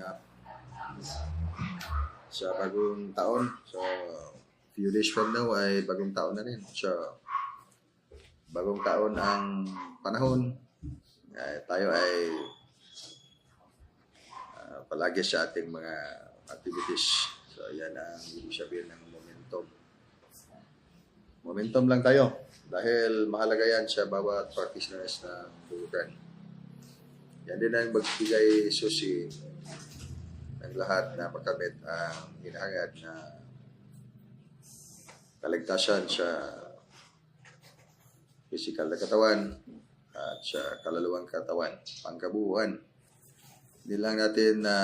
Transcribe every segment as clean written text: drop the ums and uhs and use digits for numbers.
up sa bagong taon. So, few days from now ay bagong taon na rin. So, bagong taon ang panahon. Tayo ay palagi sa ating mga activities. So, yan ang ibig sabihin ng momentum. Momentum lang tayo dahil mahalaga yan sa bawat practitioners ng bulukan. Yan din ang magbigay susi ng lahat na makamit ang hinahangad na kaligtasan sa physical na katawan at sa kaluluwang katawan, pangkabuuan. Hindi lang natin na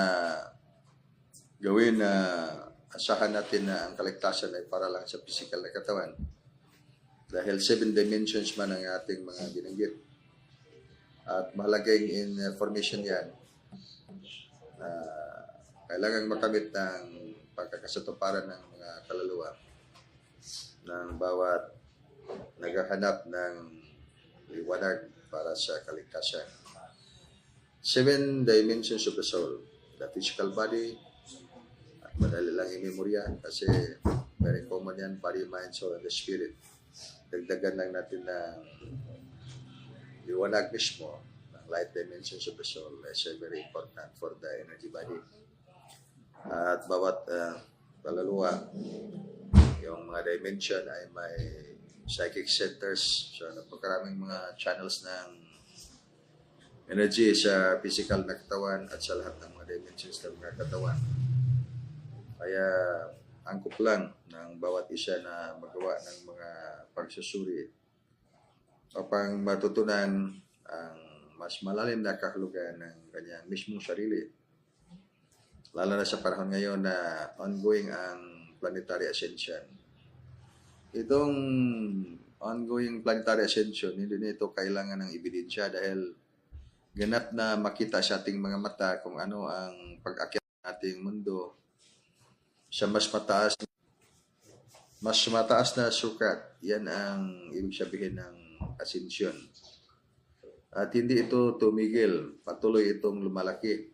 gawin na asahan natin na ang kaligtasan ay para lang sa physical na katawan. Dahil 7 dimensions man ang ating mga binanggit. At mahalagang information yan. Kailangan makamit ng pagkakasatuparan ng mga kaluluwa ng bawat naghahanap ng liwanag para sa kaligtasan. 7 dimensions of the soul. The physical body, at madali lang i-memorya kasi very common yan, body, mind, soul, and the spirit. Dagdagan lang natin ng liwanag mismo, ng light dimensions of the soul is very important for the energy body. At bawat kaluluwa, yung mga dimension ay may psychic centers. So, napakaraming mga channels ng energy sa physical na katawan at sa lahat ng mga dimensions ng mga katawan. Kaya, angkop lang ng bawat isa na magawa ng mga pagsusuri upang matutunan ang mas malalim na kahulugan ng kanyang mismong sarili. Lalo na sa panahon ngayon na ongoing ang planetary ascension. Itong ongoing planetary ascension, hindi nito kailangan ng ebidensya dahil ganap na makita sa ating mga mata kung ano ang pag-akyat ng ating mundo sa mas mataas na sukat. Yan ang ibig sabihin ng ascension. At hindi ito tumigil, patuloy itong lumalaki.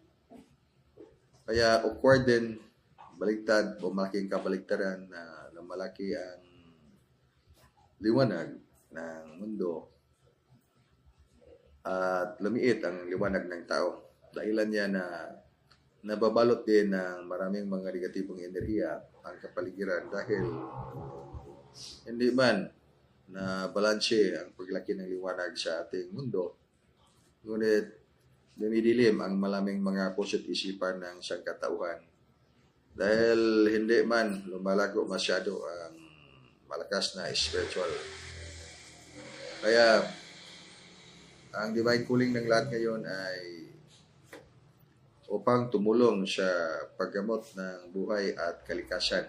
Kaya awkward din, baligtad o malaking kabaligtaran na lumalaki ang liwanag ng mundo at lumiit ang liwanag ng tao. Dahilan niya na nababalot din ng maraming mga negatibong enerhiya ang kapaligiran dahil hindi man na balanse ang paglaki ng liwanag sa ating mundo, ngunit dumidilim ang malaming mga puso't isipan ng sangkatauhan dahil hindi man lumalago masyado ang malakas na spiritual. Kaya ang divine calling ng lahat ngayon ay upang tumulong sa paggamot ng buhay at kalikasan.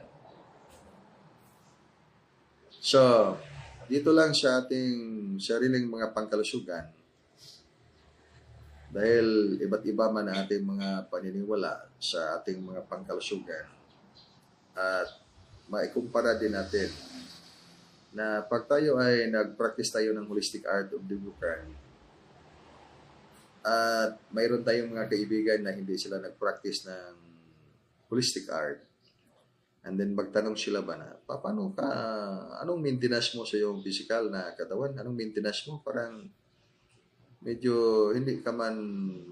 So, dito lang sa ating sariling mga pangkalusugan, dahil iba't iba man ang ating mga paniniwala sa ating mga pangkalusugan, at maikumpara din natin na pag tayo ay nag-practice tayo ng holistic art of the Bukan, at mayroon tayong mga kaibigan na hindi sila nag-practice ng holistic art. And then magtanong sila ba na, paano ka, anong maintenance mo sa iyong physical na katawan? Anong maintenance mo? Parang medyo hindi ka man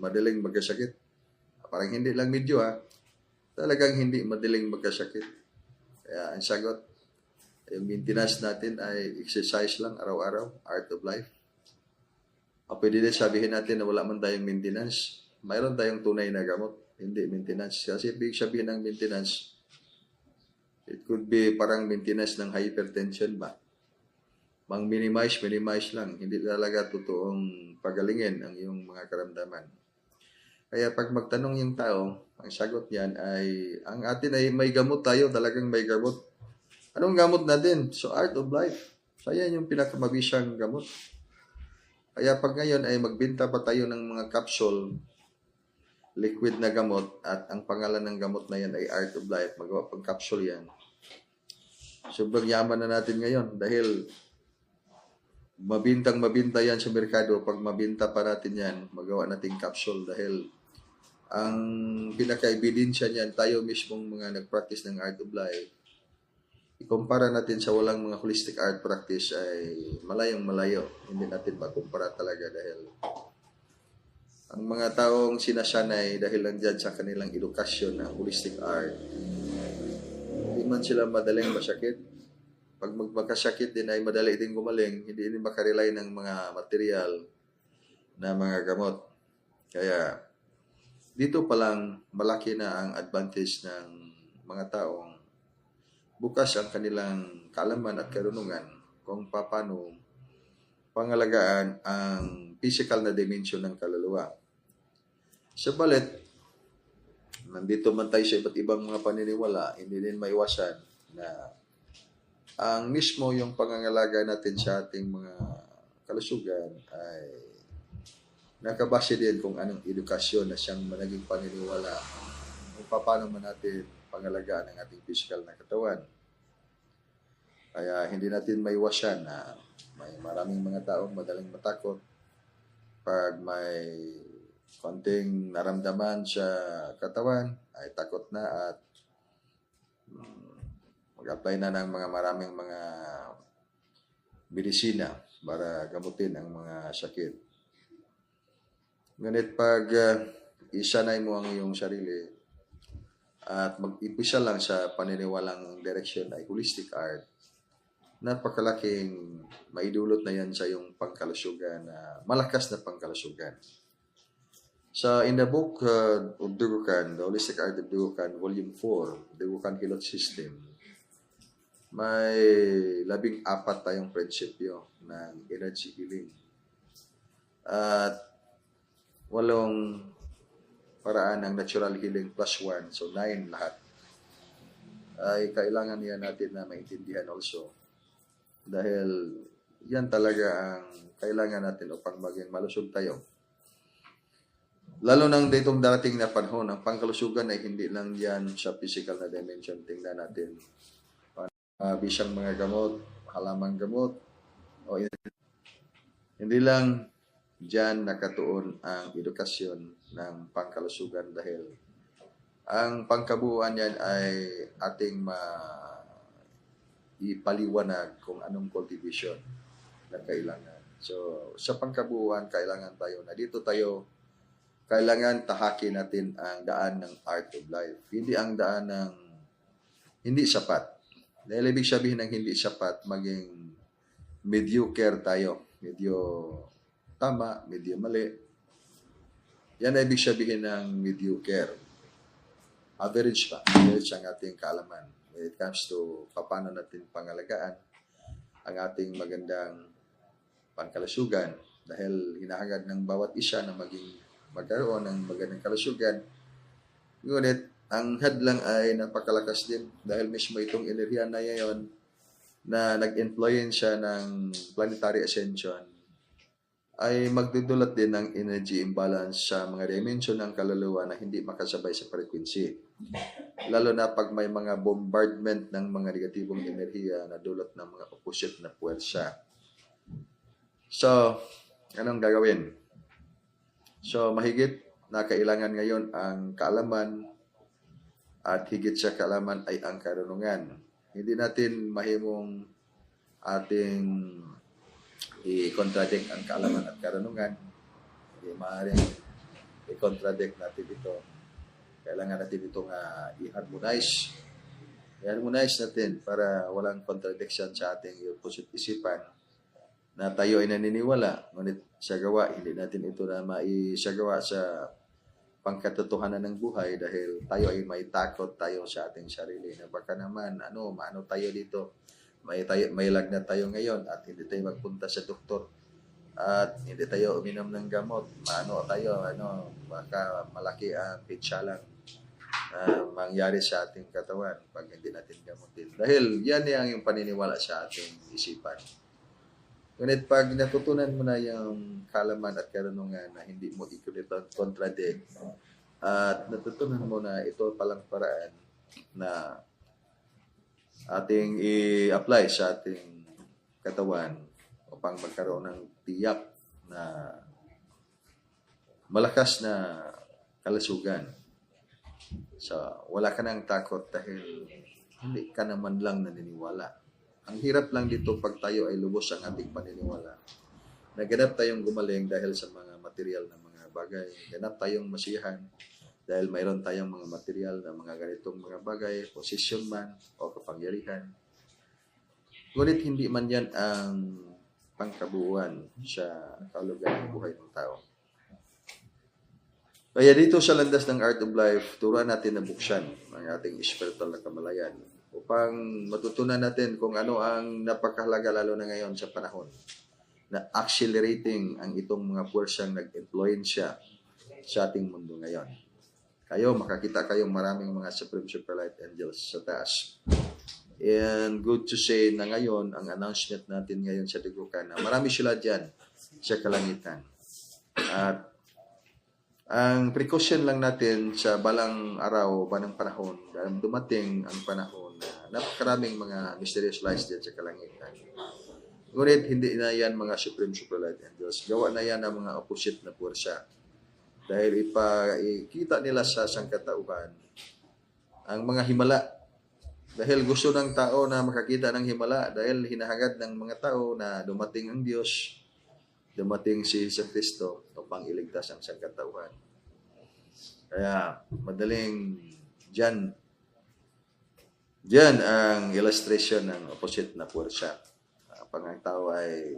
madaling magkasakit. Parang hindi lang medyo talagang hindi madaling magkasakit. Kaya ang sagot, yung maintenance natin ay exercise lang araw-araw, art of life. O pwede din sabihin natin na wala man tayong maintenance. Mayroon tayong tunay na gamot, hindi maintenance. Kasi ibig sabihin ng maintenance, it could be parang maintenance ng hypertension ba? Minimize lang. Hindi talaga totoong pagalingin ang iyong mga karamdaman. Kaya pag magtanong yung tao, ang sagot niyan ay, ang atin ay may gamot tayo, talagang may gamot. Anong gamot natin? So, art of life. So, yan yung pinakamabisang gamot. Kaya pag ngayon ay magbenta pa tayo ng mga capsule, liquid na gamot, at ang pangalan ng gamot na yan ay art of life, magawa pang capsule yan. Sobrang yaman na natin ngayon dahil mabinta yan sa merkado. Pag mabinta pa natin yan, magawa nating capsule dahil ang pinaka-ebidensya niyan, tayo mismong mga nag-practice ng art of life, ikumpara natin sa walang mga holistic art practice ay malayong malayo. Hindi natin makumpara talaga dahil ang mga taong sinasanay dahil lang dyan sa kanilang edukasyon ng holistic art, hindi man sila madaling masakit. Pag magkasakit din ay madali din gumaling, hindi din makarely ng mga material na mga gamot. Kaya dito pa lang malaki na ang advantage ng mga taong bukas ang kanilang kaalaman at karunungan kung paano pangalagaan ang physical na dimension ng kaluluwa. Sa balit, nandito man tayo sa iba't ibang mga paniniwala, hindi din maiwasan na ang mismo yung pangangalaga natin sa ating mga kalusugan ay nakabase din kung anong edukasyon na siyang naging paniniwala kung paano man natin pangalagaan ang ating physical na katawan. Kaya hindi natin maiwasan na may maraming mga taong madaling matakot pag may konting naramdaman sa katawan ay takot na at mag-apply na ng maraming mga medisina para gamutin ang mga sakit. Ngunit pag isanay mo ang iyong sarili at mag-impisa lang sa paniniwalang direksyon ay holistic art, napakalaking maidulot na yan sa iyong pangkalusugan, malakas na pangkalusugan. So, in the book of Dugukan, The Holistic Art of Dugukan, Volume 4, Dugukan Health System, may 14 tayong prinsipyo ng energy healing. At 8 paraan ng natural healing plus 1, so 9 lahat. Ay kailangan yan natin na maintindihan also. Dahil yan talaga ang kailangan natin upang maging malusog tayo. Lalo nang ditong darating na panahon, ang pangkalusugan ay hindi lang yan sa physical na dimension. Tingnan natin. Bisang mga gamot, halamang gamot, o hindi lang diyan nakatuon ang edukasyon ng pangkalusugan dahil ang pangkabuuan yan ay ating ipaliwanag kung anong cultivation na kailangan. So, sa pangkabuuan, kailangan tayo na dito tayo kailangan tahakin natin ang daan ng art of life. Hindi ang daan ng hindi sapat. Dahil ibig sabihin ng hindi sapat, maging mediocre tayo. Medyo tama, medyo mali. Yan ay ibig sabihin ng mediocre. Average pa. Average ang ating kaalaman. When it comes to paano natin pangalagaan ang ating magandang pangkalusugan. Dahil hinahangad ng bawat isa na magkaroon ng magandang kalusugan. Ngunit, ang hadlang ay napakalakas din dahil mismo itong enerhiya na yayon na nag-influence siya ng planetary ascension ay magdudulot din ng energy imbalance sa mga dimension ng kaluluwa na hindi makasabay sa frequency. Lalo na pag may mga bombardment ng mga negatibong enerhiya na dulot ng mga opposite na puwersa. So, anong gagawin? So, mahigit na kailangan ngayon ang kaalaman at higit sa kaalaman ay ang karunungan. Hindi natin mahimong ating i-contradict ang kaalaman at karunungan. Hindi maaaring i-contradict natin ito. Kailangan natin itong i-harmonize. I-harmonize natin para walang contradiction sa ating isipan na tayo ay naniniwala, ngunit sa gawa, hindi natin ito na maisagawa sa pangkatotohanan ng buhay dahil tayo ay may takot tayo sa ating sarili na baka naman, maano tayo dito, may lagnat tayo ngayon at hindi tayo magpunta sa doktor at hindi tayo uminom ng gamot, maano tayo, baka malaki ang pitsalang mangyari sa ating katawan pag hindi natin gamutin. Dahil yan yung paniniwala sa ating isipan. Ngunit pag natutunan mo na yung kaalaman at karunungan na hindi mo i-contradict at natutunan mo na ito palang paraan na ating i-apply sa ating katawan upang magkaroon ng tiyak na malakas na kalusugan. So, wala ka nang takot dahil hindi ka naman lang naniniwala. Ang hirap lang dito pag tayo ay lubos ang ating paniniwala. Naganap tayong gumaling dahil sa mga material na mga bagay. Ganap tayong masiyahan dahil mayroon tayong mga material na mga ganitong mga bagay, posisyon man o kapangyarihan. Ngunit hindi man yan ang pangkabuuan sa kalugan ng buhay ng tao. Kaya dito sa landas ng Art of Life, turuan natin na buksan ang ating spiritual na kamalayan upang matutunan natin kung ano ang napakahalaga lalo na ngayon sa panahon na accelerating ang itong mga puwersang nag-influensya sa ating mundo ngayon. Makakita kayong maraming mga Supreme Super Light Angels sa taas. And good to say na ngayon, ang announcement natin ngayon sa Dugukan na marami sila dyan sa kalangitan. At ang precaution lang natin sa balang araw, balang panahon, dahil dumating ang panahon na napakaraming mga mysterious lights dyan sa kalangitan. Ngunit hindi na yan mga Supreme Super Light Angels. Gawa na yan ng mga opposite na puwersa. Dahil ipakita nila sa sangkatauhan ang mga himala. Dahil gusto ng tao na makakita ng himala. Dahil hinahangad ng mga tao na dumating ang Diyos, dumating si Jesus Cristo upang iligtas ang sangkatauhan. Kaya madaling dyan ang illustration ng opposite na puwersa. Pag ang tao ay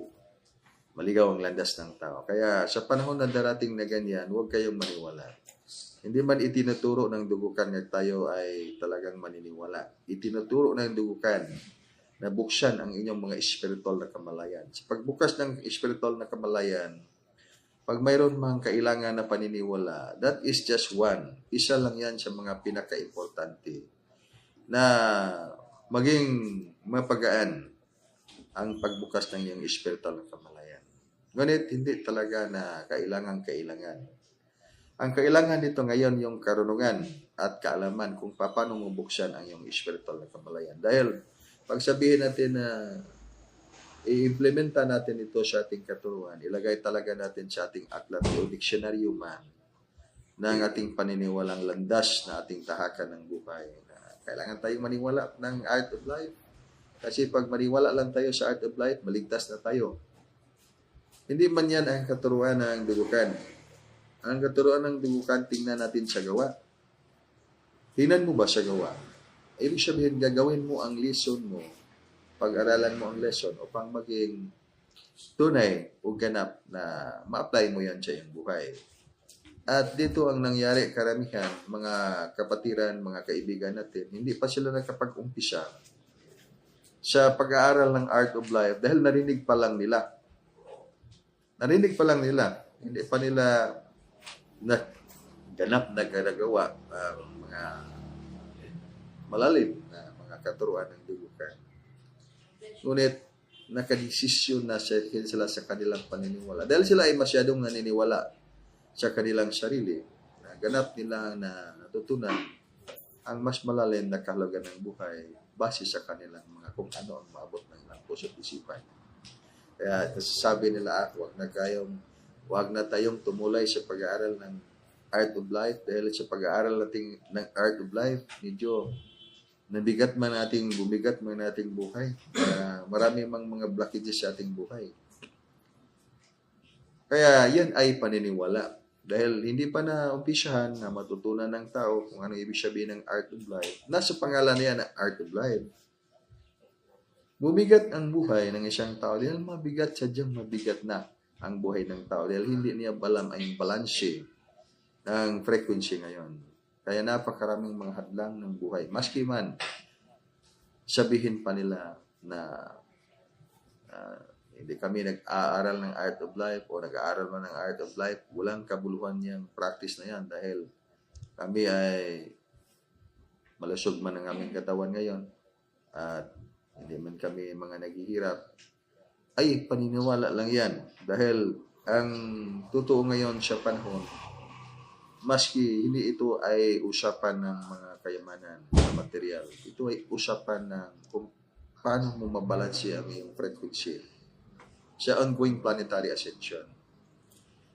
maligaw ang landas ng tao. Kaya sa panahon na darating na ganyan, huwag kayong maniwala. Hindi man itinuturo ng Dugukan na tayo ay talagang maniniwala. Itinuturo ng Dugukan na buksan ang inyong mga spiritual na kamalayan. Sa pagbukas ng spiritual na kamalayan, pag mayroon mang kailangan na paniniwala, that is just one. Isa lang yan sa mga pinaka-importante na maging mapagaan ang pagbukas ng iyong spiritual na kamalayan. Ngunit hindi talaga na kailangan. Ang kailangan dito ngayon yung karunungan at kaalaman kung paano mabuksan ang iyong spiritual na kamalayan. Dahil pag sabihin natin na i-implementa natin ito sa ating katuruan, ilagay talaga natin sa ating aklat o diksyonaryo man ng ating paniniwalang landas na ating tahakan ng buhay. Kailangan tayong maniwala ng Art of Life. Kasi pag maniwala lang tayo sa Art of Life, maligtas na tayo. Hindi man yan ang katuruan ng Dugukan. Ang katuruan ng Dugukan, tingnan natin sa gawa. Tingnan mo ba sa gawa? Ibig sabihin, gagawin mo ang lesson mo, pag-aralan mo ang lesson upang maging tunay o ganap na ma-apply mo yan sa iyong buhay. At dito ang nangyari karamihan, mga kapatiran, mga kaibigan natin, hindi pa sila nakapag-umpisa sa pag-aaral ng Art of Life dahil narinig pa lang nila. Hindi pa nila na ganap na ginagawa ang mga malalim na mga katuruan ng Dugukan. Ngunit nakadesisyon na sila sa kanilang paniniwala. Dahil sila ay masyadong naniniwala sa kanilang sarili, na ganap nila na natutunan ang mas malalim na kahulugan ng buhay base sa kanilang mga kung ano ang maabot ng ilang puso at isipan. Kaya nasasabi nila, wag na tayong tumulay sa pag-aaral ng Art of Life dahil sa pag-aaral natin ng Art of Life, medyo bumigat man nating buhay. Marami mang mga blockages sa ating buhay. Kaya yan ay paniniwala. Dahil hindi pa na-umpisahan na matutunan ng tao kung ano ibig sabihin ng Art of Life. Nasa pangalan niya na Art of Life. Bumigat ang buhay ng isang tao dahil sadyang mabigat na ang buhay ng tao dahil hindi niya alam ang balanse ng frequency ngayon. Kaya napakaraming mga hadlang ng buhay. Maski man sabihin pa nila na hindi kami nag-aaral ng Art of Life o nag-aaral man ng Art of Life, walang kabuluhan niyang practice na yan dahil kami ay malusog man ang aming katawan ngayon at hindi man kami mga naghihirap. Ay, paniniwala lang yan dahil ang totoo ngayon sa panahon, maski hindi ito ay usapan ng mga kayamanan na material, ito ay usapan ng kung paano mo mabalanse ang iyong frequency sa ongoing planetary ascension.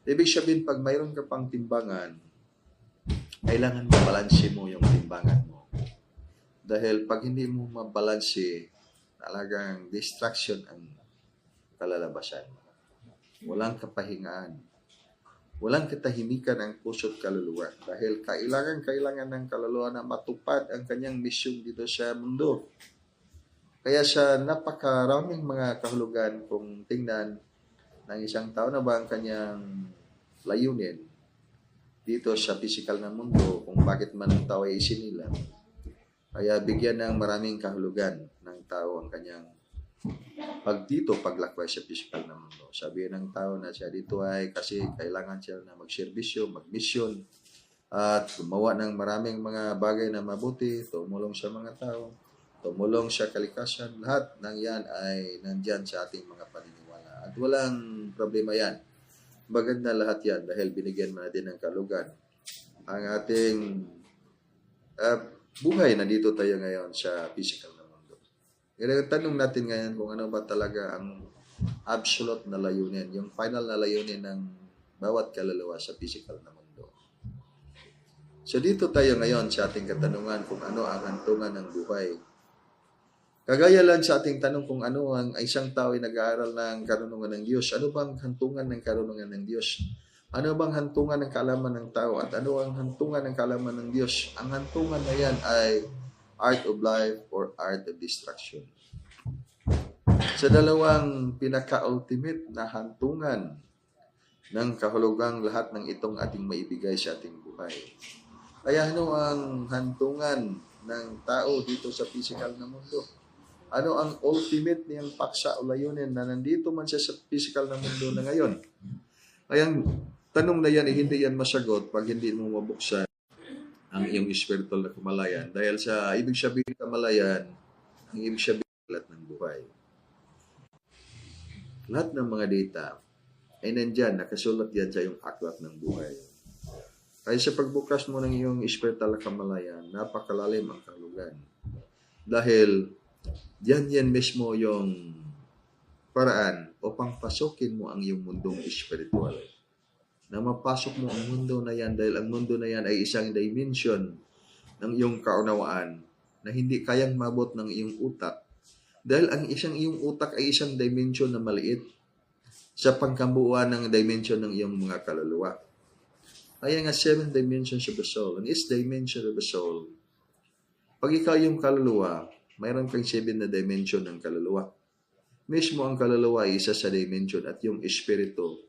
Ibig sabihin, pag mayroon ka pang timbangan kailangan mabalanse mo yung timbangan mo. Dahil pag hindi mo mabalanse, talagang distraction ang kalalabasan. Walang kapahingaan. Walang katahimikan ang puso't kaluluwa. Dahil kailangan ng kaluluwa na matupad ang kanyang misyon dito sa mundo. Kaya sa napakaraming mga kahulugan kung tingnan ng isang tao na ba ang kanyang layunin dito sa physical na mundo, kung bakit man ang tao ay isinilang. Kaya bigyan ng maraming kahulugan ng tao ang kanyang paglakbay sa physical na mundo. Sabihin ng tao na siya dito ay kasi kailangan siya na magserbisyo, magmisyon, at gumawa ng maraming mga bagay na mabuti, tumulong sa mga tao, tumulong sa kalikasan. Lahat ng yan ay nandyan sa ating mga paniniwala. At walang problema yan. Maganda lahat yan dahil binigyan mo natin ng kalugan. Ang ating buhay na dito tayo ngayon sa physical na mundo. Tanong natin ngayon kung ano ba talaga ang absolute na layunin, yung final na layunin ng bawat kaluluwa sa physical na mundo. So dito tayo ngayon sa ating katanungan kung ano ang hantungan ng buhay. Kagaya lang sa ating tanong kung ano ang isang tao ay nag-aaral ng karunungan ng Diyos. Ano bang hantungan ng karunungan ng Diyos? Ano bang hantungan ng kaalaman ng tao? At ano ang hantungan ng kaalaman ng Diyos? Ang hantungan na yan ay art of life or art of destruction. Sa dalawang pinaka-ultimate na hantungan ng kahulugang lahat ng itong ating maibigay sa ating buhay. Kaya ano ang hantungan ng tao dito sa physical na mundo? Ano ang ultimate niyang paksa o layunin na nandito man siya sa physical na mundo na ngayon? Kaya tanong na yan, hindi yan masagot pag hindi mo mabuksan ang iyong spiritual na kamalayan. Dahil sa ibig sabihin kamalayan, ang ibig sabihin lahat ng buhay. Lahat ng mga data ay nandyan, nakasulat yan sa iyong aklat ng buhay. Kaya sa pagbukas mo ng iyong spiritual na kamalayan, napakalalim ang kahulugan. Dahil yan mismo yung paraan upang pasukin mo ang iyong mundong spiritual. Na mapasok mo ang mundo na yan dahil ang mundo na yan ay isang dimension ng iyong kaunawaan na hindi kayang mabot ng iyong utak. Dahil ang iyong utak ay isang dimension na maliit sa pangkabuuan ng dimension ng iyong mga kaluluwa. Kaya nga 7 dimensions of the soul. And each dimension of the soul, pag ikaw yung kaluluwa, mayroon kang 7 na dimension ng kaluluwa. Mismo ang kaluluwa ay isa sa dimension at yung espiritu,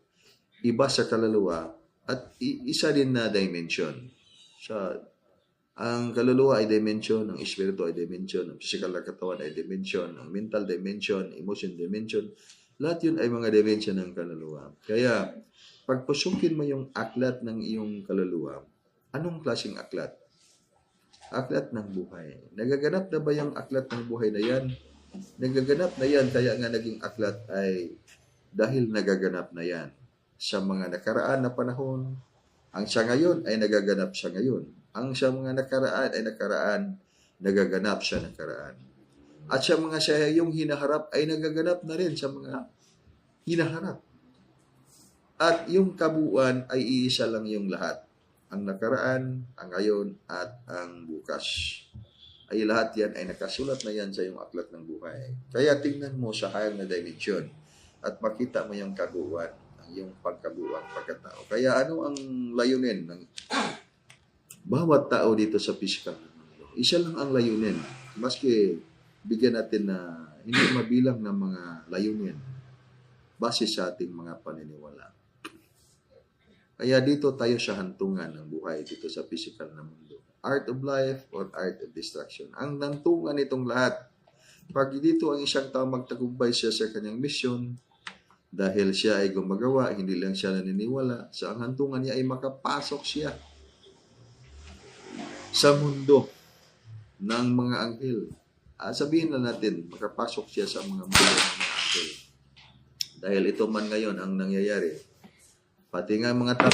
iba sa kaluluwa at isa din na dimension. So, ang kaluluwa ay dimension, ang espiritu ay dimension, ang physical na katawan ay dimension, ang mental dimension, emotion dimension, lahat yun ay mga dimension ng kaluluwa. Kaya, pag pusukin mo yung aklat ng iyong kaluluwa, anong klaseng aklat? Aklat ng buhay. Nagaganap na ba yung aklat ng buhay na yan? Nagaganap na yan, kaya nga naging aklat ay dahil nagaganap na yan. Sa mga nakaraan na panahon, ang sa ngayon ay nagaganap sa ngayon. Ang sa mga nakaraan ay nagaganap sa nakaraan. At sa mga sa iyong hinaharap ay nagaganap na rin sa mga hinaharap. At yung kabuuan ay iisa lang yung lahat. Ang nakaraan, ang ngayon, at ang bukas. Ay lahat yan ay nakasulat na yan sa iyong aklat ng buhay. Kaya tingnan mo sa hayang na dimension at makita mo yung kabuuan, ang iyong pagkabuuan, pagkatao. Kaya ano ang layunin ng bawat tao dito sa physical na mundo? Isa lang ang layunin. Maski bigyan natin na hindi mabilang ng mga layunin base sa ating mga paniniwala. Kaya dito tayo sa hantungan ng buhay dito sa physical na mundo. Art of life or art of destruction. Ang hantungan nitong lahat. Pag dito ang isang tao magtagumpay siya sa kanyang misyon, dahil siya ay gumagawa, hindi lang siya naniniwala, sa ang hantungan niya ay makapasok siya sa mundo ng mga anghel. Sabihin na natin, makapasok siya sa mga mundo ng mga anghel. Dahil ito man ngayon ang nangyayari. Pati nga mga tao,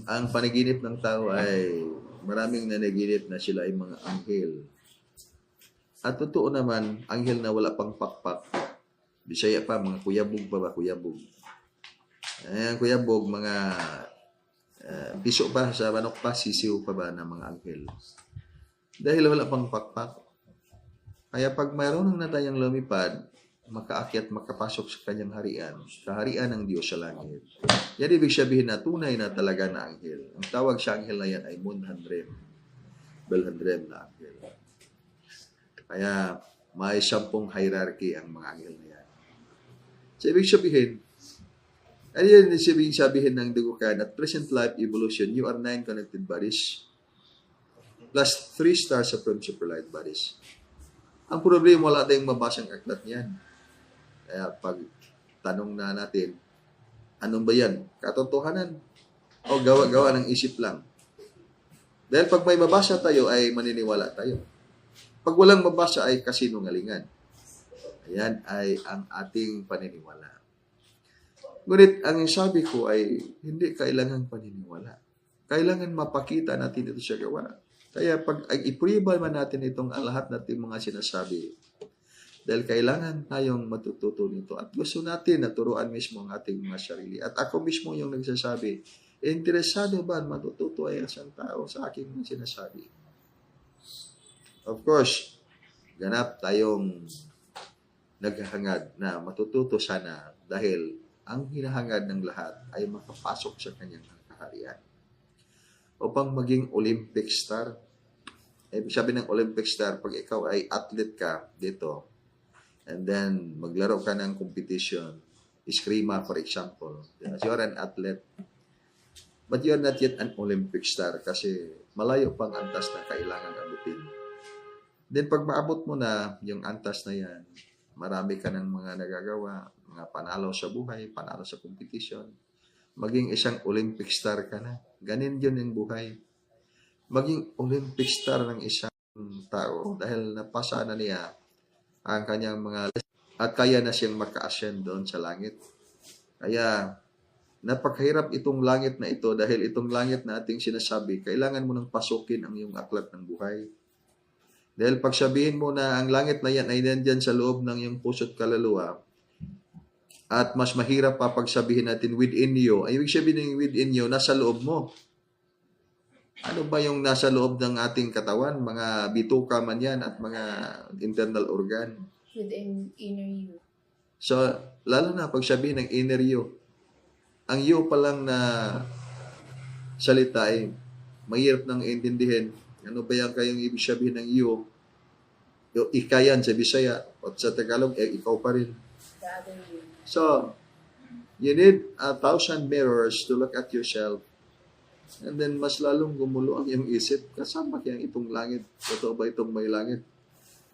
ang panaginip ng tao ay maraming nanaginip na sila ay mga anghel. At totoo naman, anghel na wala pang pakpak. Bisaya pa, mga kuyabog pa ba? Kuyabog. Ayan, kuyabog, mga Piso pa sa manok pa, sisiw pa ba ng mga anghel? Dahil wala pang pakpak. Kaya pag mayroon na tayong lumipad, makaakyat, makapasok sa kanyang harian, kaharian ng Diyos sa langit. Yan ibig sabihin na tunay na talaga na anghel. Ang tawag sa anghel na yan ay Munhandrem, Belhandrem na anghel. Kaya may 10 hierarchy ang mga anghel na yan. So ibig sabihin, ano yan ibig sabihin ng dugukan? At present life evolution, you are 9 connected bodies plus 3 stars of super light bodies. Ang problema, wala tayong mabasang aklat niyan. Kaya pag tanong na natin, anong ba yan? Katotohanan? O gawa-gawa ng isip lang? Dahil pag may mabasa tayo, ay maniniwala tayo. Pag walang mabasa, ay kasinungalingan. Ayan ay ang ating paniniwala. Ngunit ang sabi ko ay hindi kailangan paniniwala. Kailangan mapakita natin ito sa gawa. Kaya pag i-prove man natin itong lahat natin mga sinasabi, dahil kailangan tayong matututo nito at gusto natin na turuan mismo ang ating mga sarili. At ako mismo yung nagsasabi, interesado ba matututo ay isang tao sa aking mga sinasabi? Of course, ganap tayong naghahangad na matututo sana dahil ang hinahangad ng lahat ay makapasok sa kanyang kaharian. Upang maging Olympic star. Ibig sabi ng Olympic star, pag ikaw ay athlete ka dito, and then maglaro ka ng competition, eskrima for example, you're an athlete, but you're not yet an Olympic star kasi malayo pang antas na kailangan abutin. Then pag maabot mo na yung antas na yan, marami ka ng mga nagagawa, mga panalo sa buhay, panalo sa competition, maging isang Olympic star ka na. Ganin yun yung buhay. Maging Olympic star ng isang tao dahil napasa na niya ang kanyang mga at kaya na siyang maka-ascend doon sa langit. Kaya napakahirap itong langit na ito dahil itong langit na ating sinasabi, kailangan mo nang pasukin ang iyong aklat ng buhay. Dahil pag sabihin mo na ang langit na yan ay nandyan sa loob ng iyong puso't kaluluwa, at mas mahirap pa pag sabihin natin within you. Ay, ibig sabihin ng within you, nasa loob mo. Ano ba yung nasa loob ng ating katawan? Mga bituka man yan at mga internal organ. Within inner you. So, lalo na pag sabihin ng inner you. Ang you pa lang na salita ay mahirap nang intindihin. Ano ba yan kayong ibig sabihin ng you? Yung ikayan sa Bisaya at sa Tagalog, ikaw pa rin. The other you. So, you need 1,000 mirrors to look at yourself. And then, mas lalong gumulo ang iyong isip. Kasama kaya itong langit? Totoo ba itong may langit?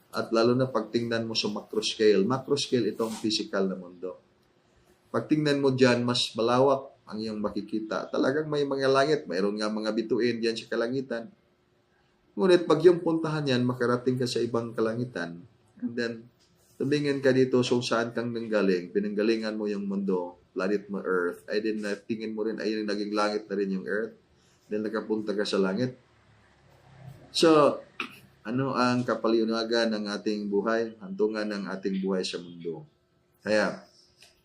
At lalo na pagtingnan mo sa macro scale. Macro scale itong physical na mundo. Pagtingnan mo dyan, mas malawak ang iyong makikita. Talagang may mga langit. Mayroon nga mga bituin dyan sa kalangitan. Ngunit pag yung puntahan yan, makarating ka sa ibang kalangitan. And then, tumingin ka dito kung saan kang nanggaling, pinanggalingan mo yung mundo, planet mo Earth, ay din tingin mo rin, ay naging langit na rin yung Earth, then nakapunta ka sa langit. So, ano ang kapaliwanagan ng ating buhay, hantungan ng ating buhay sa mundo? Kaya,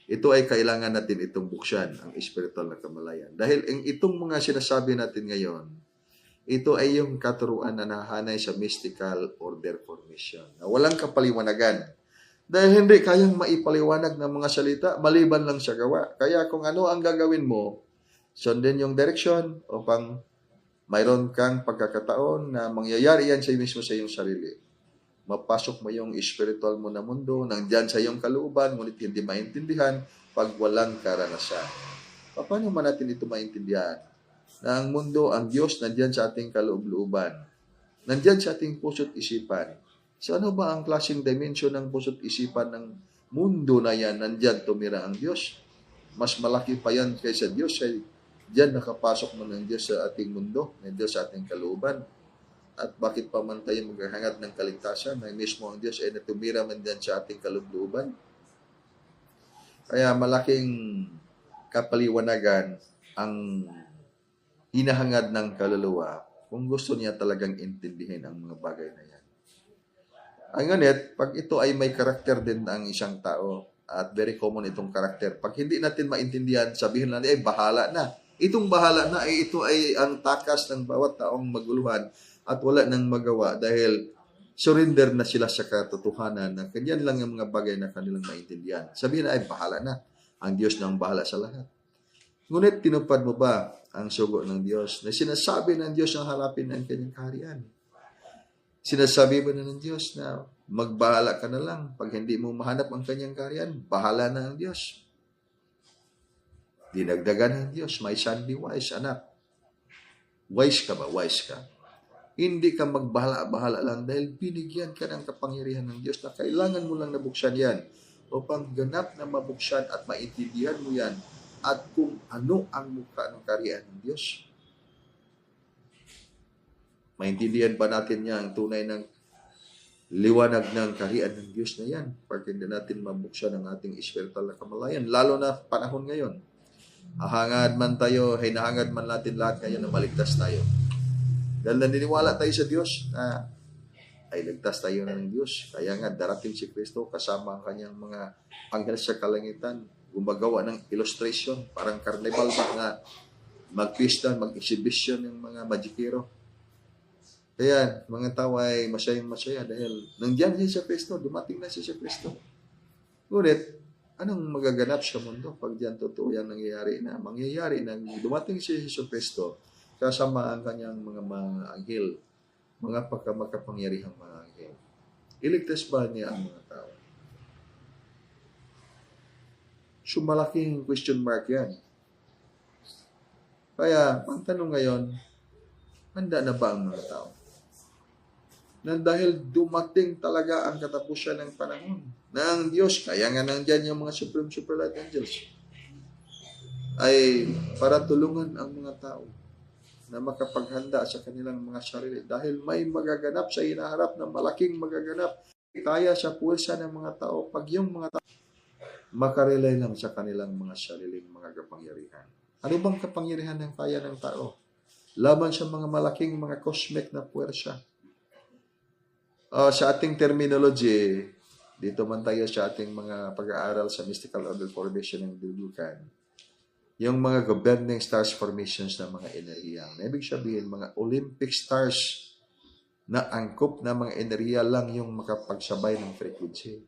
ito ay kailangan natin itong buksan, ang spiritual na kamalayan. Dahil itong mga sinasabi natin ngayon, ito ay yung katuruan na nahanay sa mystical order formation, na walang kapaliwanagan. Dahil hindi kayang maipaliwanag ng mga salita, maliban lang sa gawa. Kaya kung ano ang gagawin mo, sundin yung direksyon upang mayroon kang pagkakataon na mangyayari yan sa mismo sa iyong sarili. Mapasok mo yung spiritual mo na mundo, nandyan sa iyong kalooban, ngunit hindi maintindihan pag walang karanasan. Paano man natin ito maintindihan? Na ang mundo, ang Diyos, nandyan sa ating kaloob-looban. Nandyan sa ating puso't isipan. So ano ba ang klaseng dimension ng puso't isipan ng mundo na yan? Nandyan tumira ang Diyos. Mas malaki pa yan kaysa Diyos. Diyan nakapasok mo ng Diyos sa ating mundo, ng Diyos sa ating kalooban. At bakit pa man tayo maghahangad ng kaligtasan na mismo ang Diyos ay natumira man dyan sa ating kalooban? Kaya malaking kapaliwanagan ang hinahangad ng kaluluwa kung gusto niya talagang intindihin ang mga bagay na yan. Ang ngunit, pag ito ay may karakter din ang isang tao, at very common itong karakter, pag hindi natin maintindihan, sabihin lang, bahala na. Itong bahala na ay ito ay ang takas ng bawat taong maguluhan at wala nang magawa dahil surrender na sila sa katotohanan na kanyan lang ang mga bagay na kanilang maintindihan. Sabihin na ay bahala na. Ang Diyos na ang bahala sa lahat. Ngunit tinupad mo ba ang sugo ng Diyos na sinasabi ng Diyos ang harapin ng kanyang kaharian? Sinasabi ba na ng Diyos na magbahala ka na lang pag hindi mo mahanap ang kanyang kaharian? Bahala na ang Diyos. Dinagdagan ng Diyos, my son be wise, anak. Wise ka ba? Wise ka. Hindi ka magbahala-bahala lang dahil binigyan ka ng kapangyarihan ng Diyos na kailangan mo lang nabuksan yan upang ganap na mabuksan at maintindihan mo yan at kung ano ang mukha ng kaharian ng Diyos. Maintindihan ba natin niya ang tunay ng liwanag ng kaharian ng Diyos na yan? Pag hindi natin mabuksan ang ating spiritual na kamalayan, lalo na panahon ngayon. Hahangad man tayo, hinahangad man natin lahat ngayon na maligtas tayo. Dahil naniniwala tayo sa Diyos na ay ligtas tayo na ng Diyos. Kaya nga darating si Kristo kasama ang kanyang mga anghel sa kalangitan, gumagawa ng illustration, parang carnival ba nga mag-pista, mag-exhibition ng mga magikero. Kaya mga tao ay masayang-masaya dahil nandiyan siya sa Kristo, dumating na siya sa Kristo. Ngunit, anong magaganap sa mundo pag diyan totoo yan nangyayari na? Mangyayari na dumating si Jesus Kristo kasama ang kanyang mga anghel, mga pagkamakapangyarihang mga anghel. Iligtas ba niya ang mga tao? So malaking question mark yan. Kaya, ang tanong ngayon, handa na ba ang mga tao? Na dahil dumating talaga ang katapusan ng panahon na ang Diyos, kaya nga nandyan yung mga supreme superlight angels, ay para tulungan ang mga tao na makapaghanda sa kanilang mga sarili. Dahil may magaganap sa hinaharap na malaking magaganap. Kaya sa puwersa ng mga tao, pag yung mga tao makarelay lang sa kanilang mga sariling mga kapangyarihan. Ano bang kapangyarihan ng kaya ng tao? Laban sa mga malaking mga cosmic na puwersa. Sa ating terminology, dito man tayo sa ating mga pag-aaral sa mystical order formation ng dilukan, yung mga governing stars formations ng mga enerhiya. Ibig sabihin, mga Olympic stars na angkop na mga enerhiya lang yung makapagsabay ng frequency.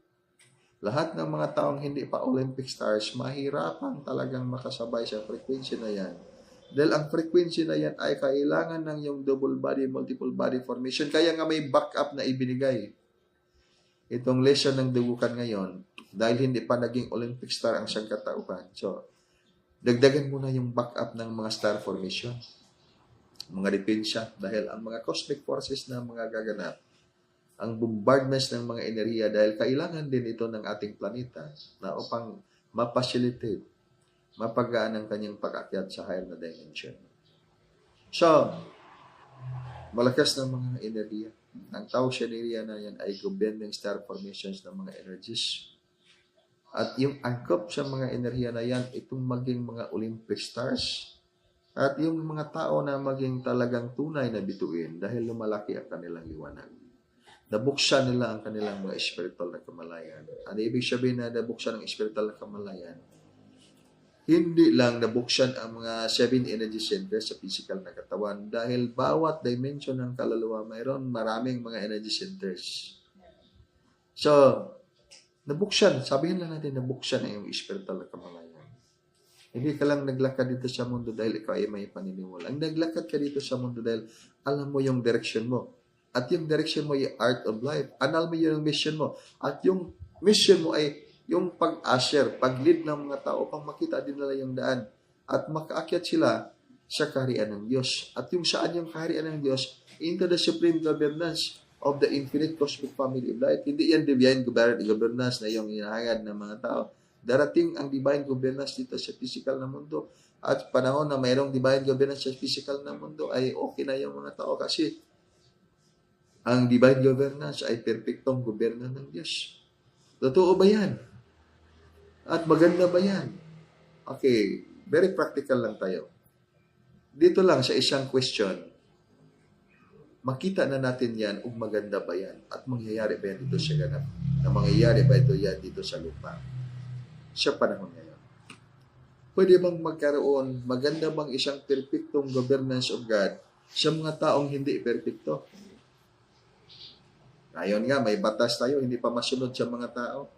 Lahat ng mga taong hindi pa Olympic stars, mahirapan talagang makasabay sa frequency na yan. Dahil ang frequency na yan ay kailangan ng yung double body, multiple body formation. Kaya nga may backup na ibinigay. Itong lesson ng dugukan ngayon, dahil hindi pa naging Olympic star ang siyang katauhan. So, dagdagan mo na yung backup ng mga star formation, mga depensya, dahil ang mga cosmic forces na mga gaganap, ang bombardments ng mga enerhiya, dahil kailangan din ito ng ating planeta na upang mapacilitate, mapagaan ang kanyang pag-akyat sa higher na dimension. So, malakas na mga enerhiya. Ang tawag sa enerhiya na yan ay governing star formations ng mga energies. At yung angkop sa mga enerhiya na yan, itong maging mga Olympic stars. At yung mga tao na maging talagang tunay na bituin dahil lumalaki ang kanilang liwanag. Nabuksan nila ang kanilang mga spiritual na kamalayan. Ano ibig sabihin na nabuksan ang spiritual na kamalayan? Hindi lang nabuksan ang mga 7 energy centers sa physical na katawan dahil bawat dimension ng kaluluwa mayroon maraming mga energy centers. So, nabuksan. Sabihin lang natin, nabuksan na yung spiritual na kamalayan. Hindi ka lang naglakad dito sa mundo dahil ikaw ay may paniniwala. Ang naglakad ka dito sa mundo dahil alam mo yung direction mo. At yung direction mo yung art of life. Alam mo yung mission mo. At yung mission mo ay yung pag-usher, pag-lead ng mga tao pang makita din nila yung daan. At makaakyat sila sa kaharian ng Diyos. At yung saan yung kaharian ng Diyos, into the supreme governance of the infinite cosmic family of light. Hindi yan divine governance na yung hinahangad ng mga tao. Darating ang divine governance dito sa physical na mundo. At panahon na mayroong divine governance sa physical na mundo ay okay na yung mga tao kasi ang divine governance ay perfectong gobyerno ng Diyos. Totoo ba yan? At maganda ba yan? Okay, very practical lang tayo. Dito lang sa isang question, makita na natin yan kung maganda ba yan at mangyayari ba yan dito sa ganap na mangyayari ba ito yan dito sa lupa sa panahon ngayon. Pwede bang magkaroon, maganda bang isang perfectong governance of God sa mga taong hindi perfecto? Ngayon nga, may batas tayo, hindi pa masunod sa mga tao.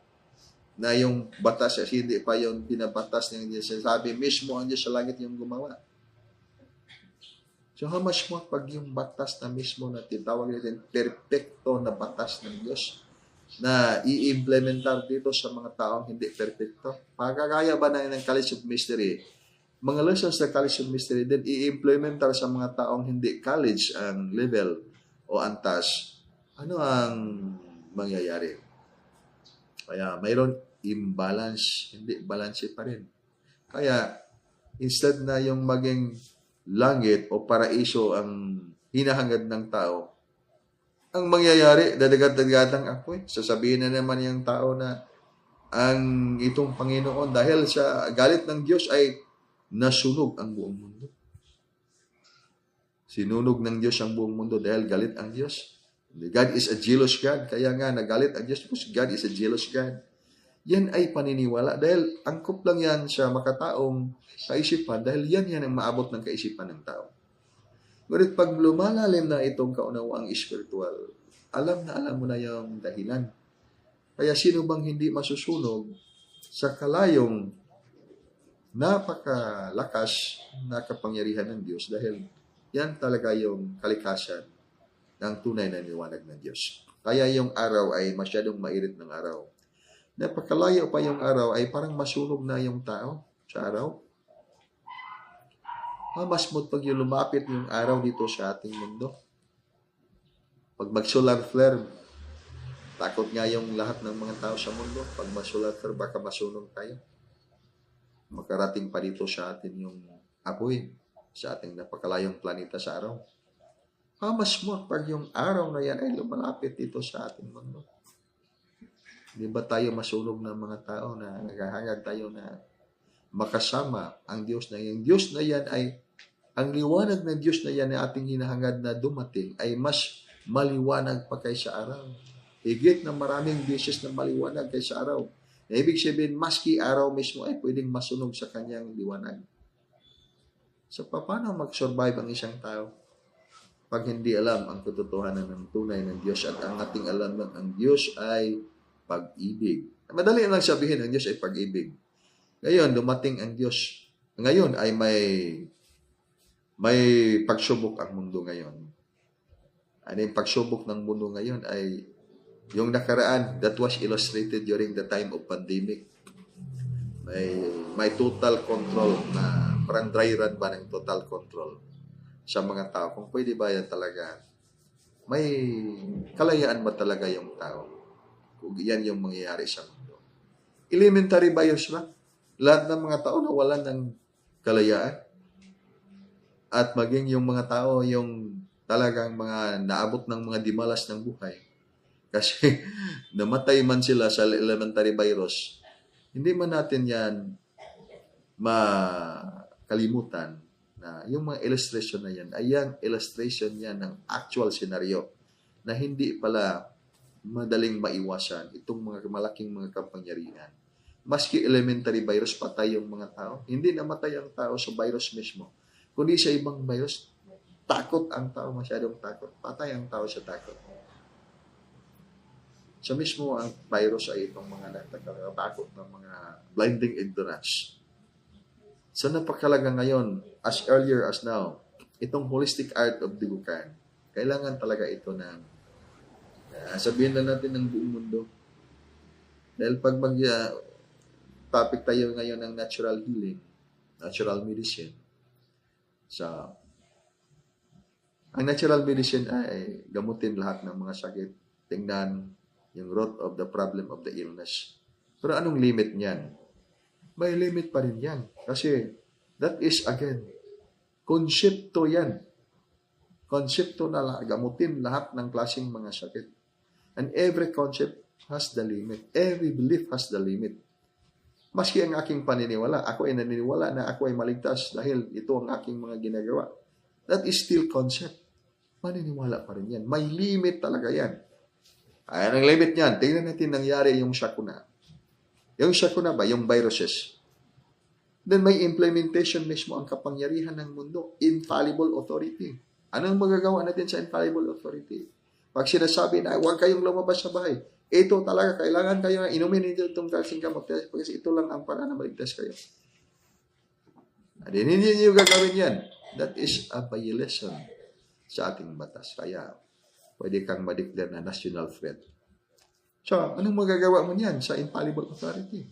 Na yung batas, hindi pa yung binabatas ng Diyos. Sabi mismo ang Diyos sa langit yung gumawa. So how much more pag yung batas na mismo na tinatawag natin, perfecto na batas ng Diyos na i-implementar dito sa mga taong hindi perfecto. Pagkakaya ba na ng College of Mystery, mga lessons sa College of Mystery, then i-implementar sa mga taong hindi college ang level o antas, ano ang mangyayari? Kaya mayroon imbalance, hindi balance pa rin. Kaya instead na yung maging langit o paraiso ang hinahangad ng tao, ang mangyayari, dadagat-dagatang apoy. Sasabihin na naman yung tao na ang itong Panginoon, dahil sa galit ng Diyos ay nasunog ang buong mundo. Sinunog ng Diyos ang buong mundo dahil galit ang Diyos. God is a jealous God. Kaya nga, nagalit ang Diyos because God is a jealous God. Yan ay paniniwala dahil angkop lang yan sa makataong kaisipan dahil yan ang maabot ng kaisipan ng tao. Ngunit pag lumalalim na itong kaunawaang spiritual, alam mo na yung dahilan. Kaya sino bang hindi masusunog sa kalayong napakalakas na kapangyarihan ng Diyos dahil yan talaga yung kalikasan ng tunay na liwanag ng Diyos. Kaya yung araw ay masyadong mairit ng araw. Napakalayo pa yung araw ay parang masunog na yung tao sa araw. Mas mo't pag yung lumapit yung araw dito sa ating mundo. Pag mag-solar flare, takot nga yung lahat ng mga tao sa mundo. Pag mag-solar flare, baka masunog tayo. Makarating pa dito sa atin yung apoy sa ating napakalayong planeta sa araw. Mas mo't pag yung araw na yan ay lumalapit dito sa ating mundo. Di ba tayo masunog ng mga tao na naghahangad tayo na makasama ang Diyos na yan? Diyos na yan ay ang liwanag ng Diyos na yan na ating hinahangad na dumating ay mas maliwanag pa kaysa araw. Higit na maraming beses na maliwanag kaysa araw. Na ibig sabihin, maski araw mismo ay pwedeng masunog sa kanyang liwanag. So, paano mag-survive ang isang tao pag hindi alam ang katotohanan ng tunay ng Diyos at ang ating alam ng ang Diyos ay pag-ibig. Madali lang sabihin, ang Diyos ay pag-ibig. Ngayon, dumating ang Diyos. Ngayon ay may pagsubok ang mundo ngayon. Ano yung pagsubok ng mundo ngayon ay yung nakaraan that was illustrated during the time of pandemic. May total control na parang dry run ba ng total control sa mga tao. Kung pwede ba yan talaga, may kalayaan ba talaga yung tao? Kung yan yung mangyayari sa mundo. Elementary bias ba? Lahat ng mga tao nawalan ng kalayaan. At maging yung mga tao, yung talagang mga naabot ng mga dimalas ng buhay. Kasi namatay man sila sa elementary virus, hindi man natin yan makalimutan na yung mga illustration na yan, ay yung illustration yan ng actual scenario na hindi pala madaling maiwasan itong mga malaking mga kapangyarihan. Maski elementary virus, patay yung mga tao. Hindi namatay ang tao sa virus mismo. Kundi sa ibang virus, takot ang tao, masyadong takot. Patay ang tao sa takot. Sa mismo ang virus ay itong mga nakakatakot ng mga blinding ignorance. So napakalaga ngayon, as earlier as now, itong holistic art of dibukan, kailangan talaga ito ng sabihin na natin ng buong mundo. Dahil pag topic tayo ngayon ng natural healing, natural medicine, ang natural medicine ay gamutin lahat ng mga sakit. Tingnan yung root of the problem of the illness. Pero anong limit niyan? May limit pa rin yan. Kasi that is, again, konsepto yan. Konsepto na gamutin lahat ng klaseng mga sakit. And every concept has the limit. Every belief has the limit. Maski ang aking paniniwala, ako ay naniniwala na ako ay maligtas dahil ito ang aking mga ginagawa. That is still concept. Maniniwala pa rin yan. May limit talaga yan. Ayan ang limit niyan. Tingnan natin nangyari yung Shakuna. Yung Shakuna ba? Yung viruses. Then may implementation mismo ang kapangyarihan ng mundo. Infallible authority. Anong magagawa natin sa infallible authority? Pag sinasabi na, huwag kayong lumabas sa bahay, ito talaga, kailangan kayo na inumin nito itong kasing gamot kasi ito lang ang para na maligtas kayo. Hindi niyo gagawin yan. That is a violation sa ating batas. Kaya, pwede kang ma-declare na national threat. So, anong magagawa mo niyan sa infallible authority?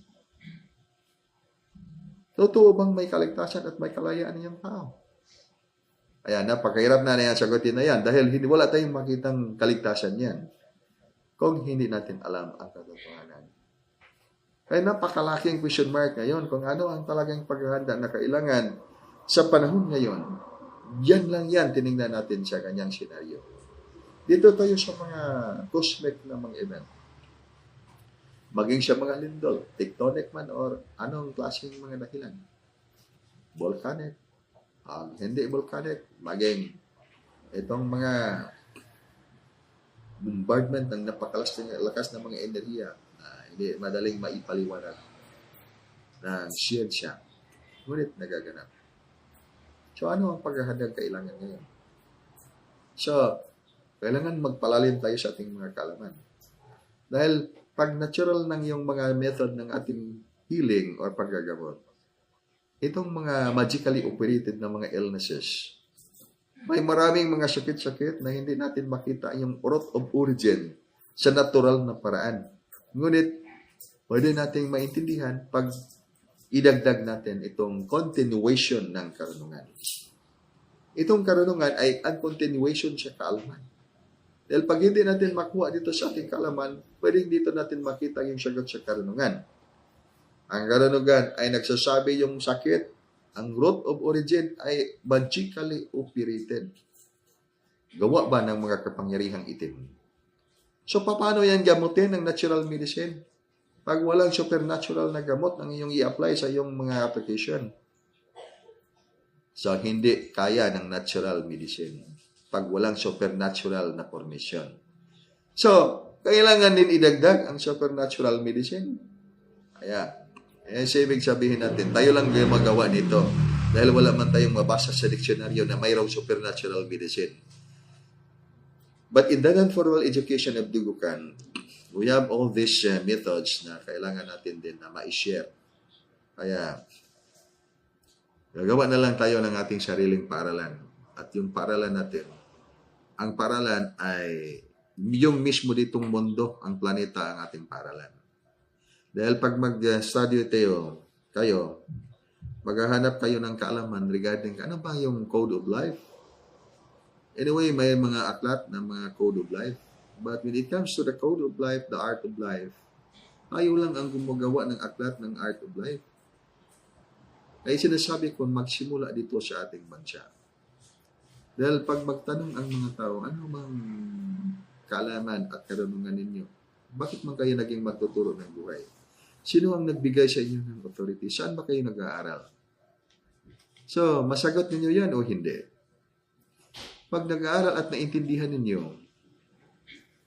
Totoo bang may kaligtasan at may kalayaan niyang tao? Ayan, napakahirap na yan sagutin na yan dahil wala tayong makitang kaligtasan yan kung hindi natin alam ang katotohanan. Kaya napakalaking question mark ngayon kung ano ang talagang paghahanda na kailangan sa panahon ngayon. Yan lang yan, tinignan natin sa kanyang senaryo. Dito tayo sa mga cosmic na mga event. Maging sa mga lindol, tectonic man or anong klaseng mga dahilan. Volcanic, hindi volcanic, maging itong mga bombardment ng napakalakas na mga enerhiya na hindi madaling maipaliwanag ng siyensya. Ngunit nagaganap. So ano ang paghahandang kailangan ngayon? So, kailangan magpalalim tayo sa ating mga kaalaman. Dahil pag natural ng yung mga method ng ating healing or paggagamot, itong mga magically operated na mga illnesses, may maraming mga sakit-sakit na hindi natin makita yung root of origin sa natural na paraan. Ngunit, pwede nating maintindihan pag idagdag natin itong continuation ng karunungan. Itong karunungan ay ang continuation sa kaalaman. Dahil pag hindi natin makuha dito sa ating kaalaman, pwedeng dito natin makita yung sagot sa karunungan. Ang karunungan ay nagsasabi yung sakit, ang root of origin ay magically operated. Gawa ba ng mga kapangyarihang itim? So, paano yan gamutin ng natural medicine? Pag walang supernatural na gamot ang iyong i-apply sa iyong mga application. So, hindi kaya ng natural medicine pag walang supernatural na formation. So, kailangan din idagdag ang supernatural medicine. Kaya, sa ibig sabihin natin, tayo lang magawa nito dahil wala man tayong mabasa sa diksyonaryo na mayroong supernatural medicine. But in the non-formal education of Dugukan, we have all these methods na kailangan natin din na ma-share. Kaya, gagawa na lang tayo ng ating sariling paaralan. At yung paaralan natin, ang paaralan ay yung mismo ditong mundo, ang planeta ang ating paaralan. Dahil pag mag-study kayo, maghahanap kayo ng kaalaman regarding ano ba yung code of life. Anyway, may mga aklat na mga code of life. But when it comes to the code of life, the art of life, tayo lang ang gumagawa ng aklat ng art of life. Kaya sinasabi ko, magsimula dito sa ating bansa. Dahil pag magtanong ang mga tao, ano bang kaalaman at karunungan ninyo? Bakit man kayo naging magtuturo ng buhay? Sino ang nagbigay sa inyo ng authority? Saan ba kayo nag-aaral? So, masagot ninyo yan o hindi? Pag nag-aaral at naintindihan ninyo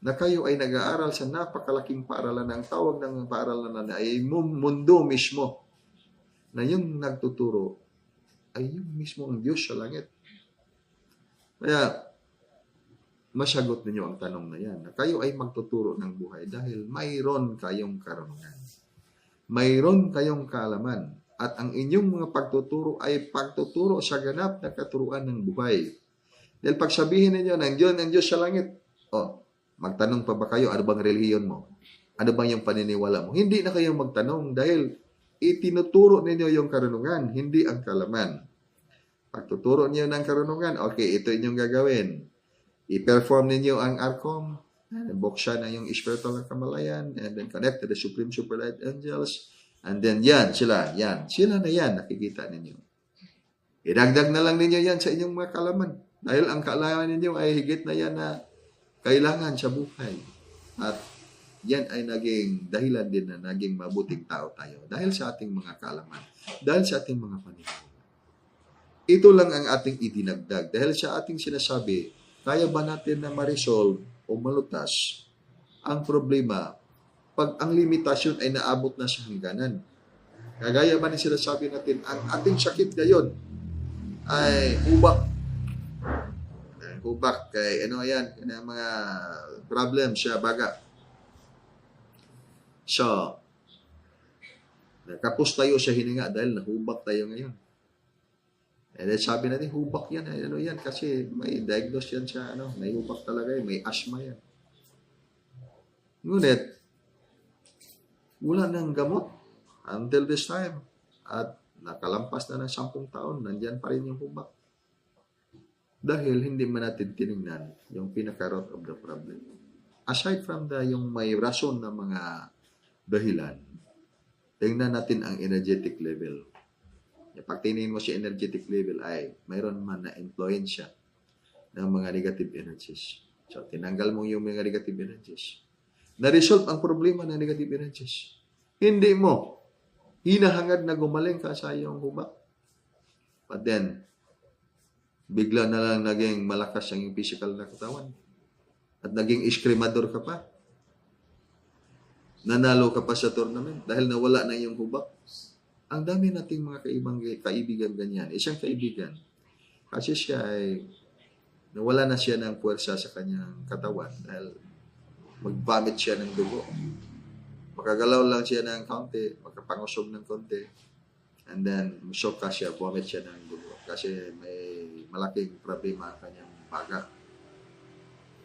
na kayo ay nag-aaral sa napakalaking paaralan, ang tawag ng paaralan na ay mundo mismo, na yung nagtuturo ay yung mismo ang Diyos sa langit. Kaya, masagot ninyo ang tanong na yan, na kayo ay magtuturo ng buhay dahil mayroon kayong karunungan. Mayroon kayong kaalaman. At ang inyong mga pagtuturo ay pagtuturo sa ganap na katuruan ng buhay. Dahil pag sabihin ninyo, nandiyon ang Diyos sa langit, magtanong pa ba kayo, ano bang relihiyon mo? Ano bang yung paniniwala mo? Hindi na kayo magtanong dahil itinuturo ninyo yung karunungan, hindi ang kaalaman. Pagtuturo niyo ng karunungan, okay, ito inyong gagawin. I-perform ninyo ang ARCOM, buksan na yung spiritual na kamalayan, and then connect to the Supreme Superlight Angels, and then sila na yan, nakikita ninyo. Idagdag na lang ninyo yan sa inyong mga kaalaman. Dahil ang kaalaman ninyo ay higit na yan na kailangan sa buhay. At yan ay naging dahilan din na naging mabuting tao tayo. Dahil sa ating mga kaalaman. Dahil sa ating mga paniniwala. Ito lang ang ating idinagdag. Dahil sa ating sinasabi, kaya ba natin na ma-resolve o malutas ang problema pag ang limitasyon ay naabot na sa hangganan? Kagaya ba ni sinasabi natin, ang ating sakit ngayon ay hubak. Hubak kay ano yan, yan ang mga problem sa baga. So, nakapos tayo sa hininga dahil nahubak tayo ngayon. And then sabi natin, hubak yan, ano yan, kasi may diagnose yan siya, ano, may hubak talaga yan, may asthma yan. Ngunit, wala nang gamot until this time. At nakalampas na ng 10 taon, nandyan pa rin yung hubak. Dahil hindi man natin tinignan yung pinaka-root of the problem. Aside from yung may rason na mga dahilan, tingnan natin ang energetic level. Pag tingin mo si energetic level ay mayroon man na influensya ng mga negative energies. So, tinanggal mo yung mga negative energies. Na-resolve ang problema ng negative energies. Hindi mo hinahangad na gumaling ka sa iyong hubak. But then, bigla na lang naging malakas ang iyong physical na katawan. At naging iskrimador ka pa. Nanalo ka pa sa tournament dahil nawala na iyong hubak. Ang dami nating mga kaibigan ganyan. Isang kaibigan, kasi siya ay nawala na siya ng puwersa sa kanyang katawan dahil mag-vomit siya ng dugo. Makagalaw lang siya ng konti, makapangusog ng konti, and then shock ka siya, vomit siya ng dugo kasi may malaking problema ang kanyang baga.